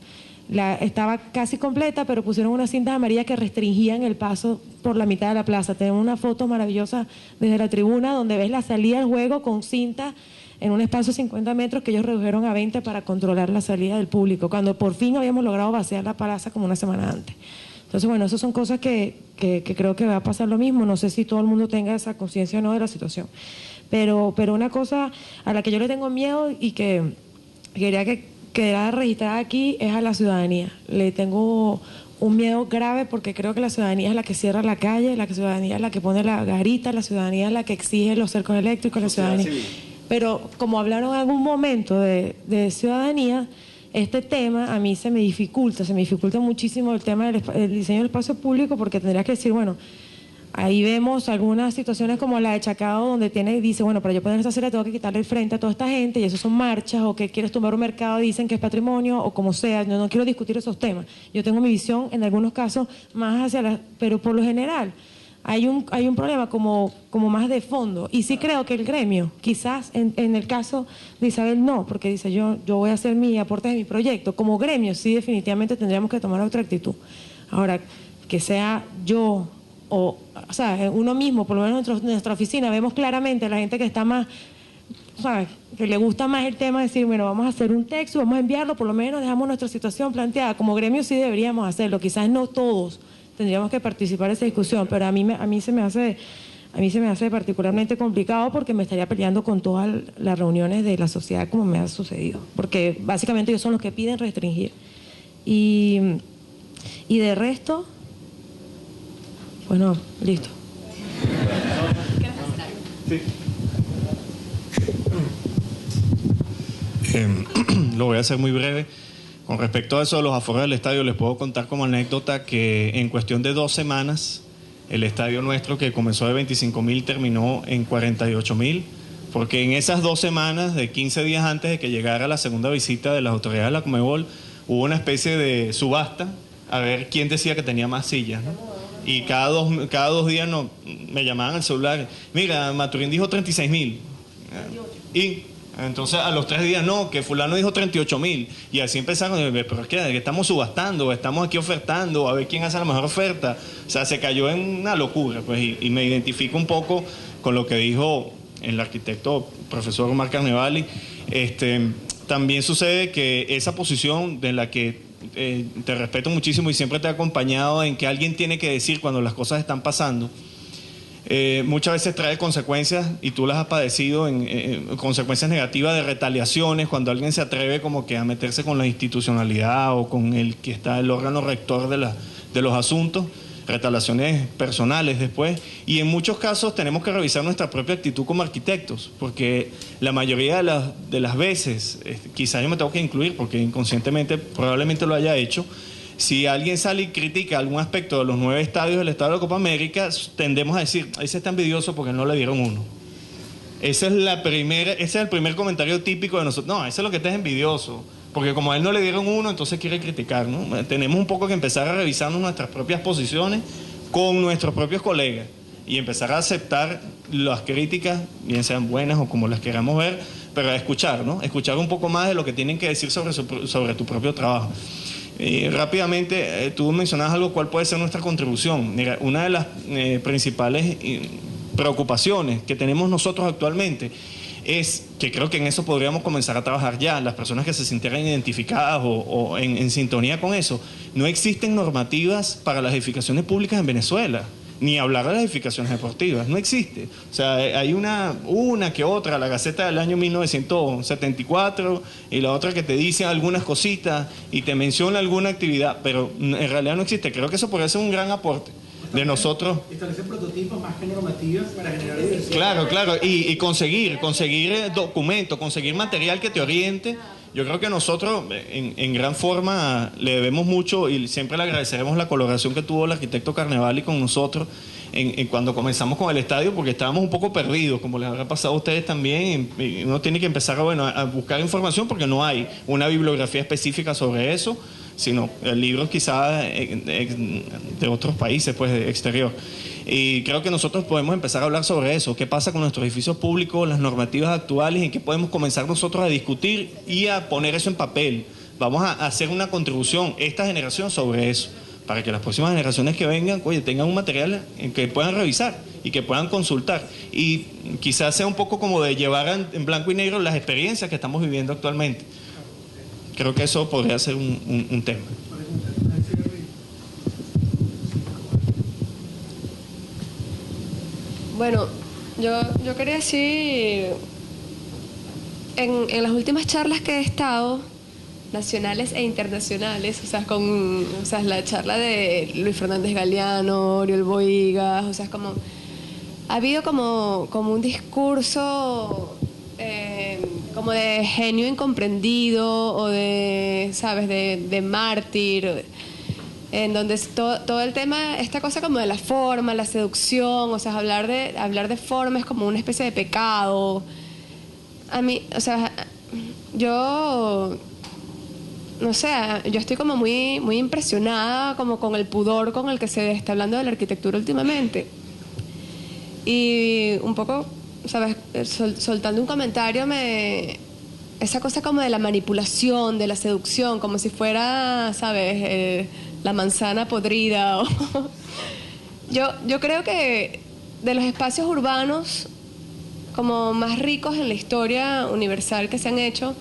Estaba casi completa, pero pusieron unas cintas amarillas que restringían el paso por la mitad de la plaza. Tenemos una foto maravillosa desde la tribuna donde ves la salida del juego con cinta en un espacio de 50 metros que ellos redujeron a 20 para controlar la salida del público, cuando por fin habíamos logrado vaciar la plaza como una semana antes. Entonces, bueno, esas son cosas que creo que va a pasar lo mismo. No sé si todo el mundo tenga esa conciencia o no de la situación. Pero una cosa a la que yo le tengo miedo y que quería que quedara registrada aquí es a la ciudadanía. Le tengo un miedo grave porque creo que la ciudadanía es la que cierra la calle, la ciudadanía es la que pone la garita, la ciudadanía es la que exige los cercos eléctricos, la ciudadanía. Pero como hablaron en algún momento de ciudadanía, este tema a mí se me dificulta muchísimo el tema del diseño del espacio público, porque tendrías que decir, bueno, ahí vemos algunas situaciones como la de Chacao, donde dice, bueno, para yo poner esta acera tengo que quitarle el frente a toda esta gente, y eso son marchas, o que quieres tumbar un mercado, dicen que es patrimonio, o como sea. Yo no quiero discutir esos temas. Yo tengo mi visión en algunos casos más pero por lo general hay un problema como más de fondo. Y sí creo que el gremio, quizás en el caso de Isabel no, porque dice yo voy a hacer mi aporte de mi proyecto. Como gremio sí definitivamente tendríamos que tomar otra actitud. Ahora, que sea yo o sea, uno mismo, por lo menos en nuestra oficina, vemos claramente a la gente que está más, ¿sabes?, que le gusta más el tema de decir, bueno, vamos a hacer un texto, vamos a enviarlo, por lo menos dejamos nuestra situación planteada. Como gremio sí deberíamos hacerlo, quizás no todos tendríamos que participar en esa discusión, pero a mí se me hace particularmente complicado, porque me estaría peleando con todas las reuniones de la sociedad como me ha sucedido, porque básicamente ellos son los que piden restringir. Y de resto, bueno, listo. Sí. Lo voy a hacer muy breve. Con respecto a eso de los aforos del estadio, les puedo contar como anécdota que en cuestión de 2 semanas, el estadio nuestro, que comenzó de 25.000, terminó en 48.000, porque en esas 2 semanas, de 15 días antes de que llegara la segunda visita de las autoridades de la Conmebol, hubo una especie de subasta a ver quién decía que tenía más sillas, ¿no? Y cada dos días me llamaban al celular, mira, Maturín dijo 36.000. Y entonces a los 3 días, no, que fulano dijo 38.000. Y así empezaron, pero es que estamos subastando, estamos aquí ofertando, a ver quién hace la mejor oferta. O sea, se cayó en una locura, pues, y me identifico un poco con lo que dijo el arquitecto profesor Omar Carnevali. También sucede que esa posición de la que te respeto muchísimo y siempre te he acompañado, en que alguien tiene que decir cuando las cosas están pasando, muchas veces trae consecuencias, y tú las has padecido, en consecuencias negativas de retaliaciones, cuando alguien se atreve como que a meterse con la institucionalidad o con el que está el órgano rector de los asuntos, retaliaciones personales después. Y en muchos casos tenemos que revisar nuestra propia actitud como arquitectos, porque la mayoría de las veces, quizás yo me tengo que incluir porque inconscientemente probablemente lo haya hecho, si alguien sale y critica algún aspecto de los 9 estadios del Estadio de la Copa América, tendemos a decir, ese está envidioso porque no le dieron uno. Ese es el primer comentario típico de nosotros. No, ese es lo que está envidioso, porque como a él no le dieron uno, entonces quiere criticar, ¿no? Tenemos un poco que empezar a revisarnos nuestras propias posiciones con nuestros propios colegas y empezar a aceptar las críticas, bien sean buenas o como las queramos ver, pero a escuchar, ¿no? Escuchar un poco más de lo que tienen que decir sobre tu propio trabajo. Rápidamente, tú mencionabas algo, ¿cuál puede ser nuestra contribución? Mira, una de las principales preocupaciones que tenemos nosotros actualmente es que creo que en eso podríamos comenzar a trabajar ya, las personas que se sintieran identificadas o en sintonía con eso. No existen normativas para las edificaciones públicas en Venezuela, ni hablar de las edificaciones deportivas, no existe. O sea, hay una que otra, la Gaceta del año 1974, y la otra que te dice algunas cositas y te menciona alguna actividad, pero en realidad no existe. Creo que eso podría ser un gran aporte de nosotros. Establecer prototipos más que normativas para generar diversidad. Claro, y conseguir documentos, conseguir material que te oriente. Yo creo que nosotros en gran forma le debemos mucho y siempre le agradeceremos la colaboración que tuvo el arquitecto Carnevali con nosotros cuando comenzamos con el estadio, porque estábamos un poco perdidos, como les habrá pasado a ustedes también, y uno tiene que empezar a buscar información porque no hay una bibliografía específica sobre eso, sino libros quizás de otros países, pues, de exterior. Y creo que nosotros podemos empezar a hablar sobre eso, qué pasa con nuestros edificios públicos, las normativas actuales, en qué podemos comenzar nosotros a discutir y a poner eso en papel. Vamos a hacer una contribución, esta generación, sobre eso, para que las próximas generaciones que vengan, oye, tengan un material en que puedan revisar y que puedan consultar. Y quizás sea un poco como de llevar en blanco y negro las experiencias que estamos viviendo actualmente. Creo que eso podría ser un tema. Bueno, yo quería decir, en las últimas charlas que he estado, nacionales e internacionales, o sea, la charla de Luis Fernández Galeano, Oriol Bohigas, o sea, es como, ha habido como un discurso como de genio incomprendido o de, ¿sabes?, de mártir, en donde todo el tema, esta cosa como de la forma, la seducción, o sea, hablar de forma es como una especie de pecado. A mí, o sea, yo no sé, yo estoy como muy impresionada como con el pudor con el que se está hablando de la arquitectura últimamente. Y un poco, ¿sabes?, soltando un comentario, esa cosa como de la manipulación, de la seducción, como si fuera, ¿sabes?, la manzana podrida. Yo creo que de los espacios urbanos como más ricos en la historia universal que se han hecho,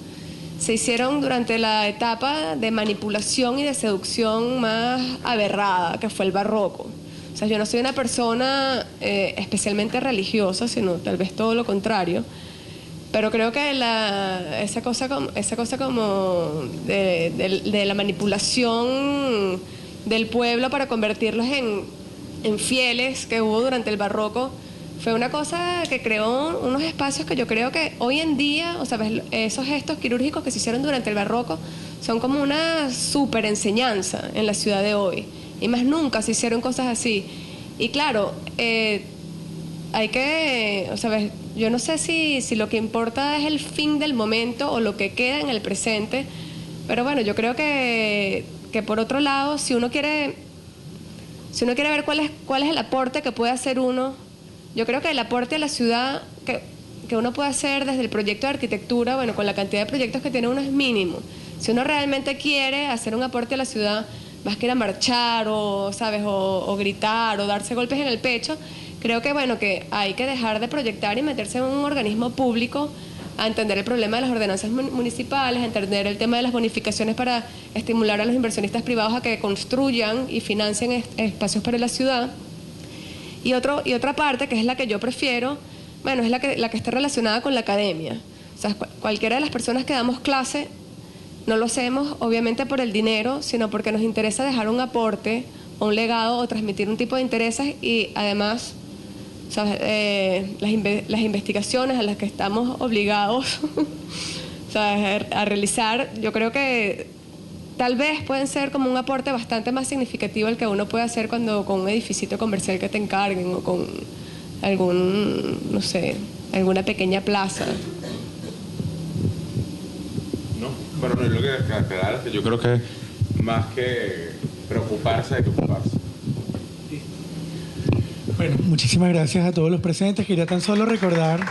se hicieron durante la etapa de manipulación y de seducción más aberrada, que fue el barroco. O sea, yo no soy una persona especialmente religiosa, sino tal vez todo lo contrario, pero creo que esa cosa como de la manipulación del pueblo para convertirlos en fieles que hubo durante el barroco fue una cosa que creó unos espacios que yo creo que hoy en día, o sea, esos gestos quirúrgicos que se hicieron durante el barroco son como una súper enseñanza en la ciudad de hoy. Y más nunca se hicieron cosas así. Y claro, hay que, o sea, yo no sé si lo que importa es el fin del momento o lo que queda en el presente, pero bueno, yo creo que por otro lado, si uno quiere ver cuál es el aporte que puede hacer uno, yo creo que el aporte a la ciudad que uno puede hacer desde el proyecto de arquitectura, bueno, con la cantidad de proyectos que tiene uno es mínimo. Si uno realmente quiere hacer un aporte a la ciudad, más que ir a marchar o, ¿sabes?, o gritar o darse golpes en el pecho, creo que, bueno, que hay que dejar de proyectar y meterse en un organismo público a entender el problema de las ordenanzas municipales, a entender el tema de las bonificaciones para estimular a los inversionistas privados a que construyan y financien espacios para la ciudad. Y otra parte, que es la que yo prefiero, bueno, es la que está relacionada con la academia. O sea, cualquiera de las personas que damos clase no lo hacemos obviamente por el dinero, sino porque nos interesa dejar un aporte o un legado o transmitir un tipo de intereses y además, ¿sabes?, las investigaciones a las que estamos obligados ¿sabes?, a realizar, yo creo que tal vez pueden ser como un aporte bastante más significativo el que uno puede hacer cuando con un edificio comercial que te encarguen o con no sé, alguna pequeña plaza. No, pero no, lo que aclarar es que yo creo que más que preocuparse hay que ocuparse. Bueno, muchísimas gracias a todos los presentes. Quería tan solo recordar...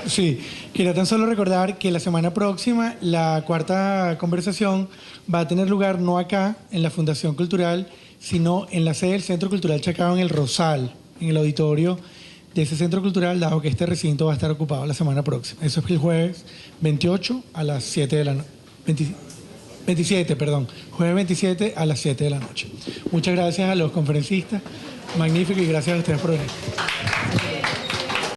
Sí, quería tan solo recordar que la semana próxima la cuarta conversación va a tener lugar no acá, en la Fundación Cultural, sino en la sede del Centro Cultural Chacao en el Rosal, en el auditorio de ese centro cultural, dado que este recinto va a estar ocupado la semana próxima. Eso es el jueves 28 a las 7 de la noche. 27, perdón. Jueves 27 a las 7 de la noche. Muchas gracias a los conferencistas. Magnífico, y gracias a ustedes por venir.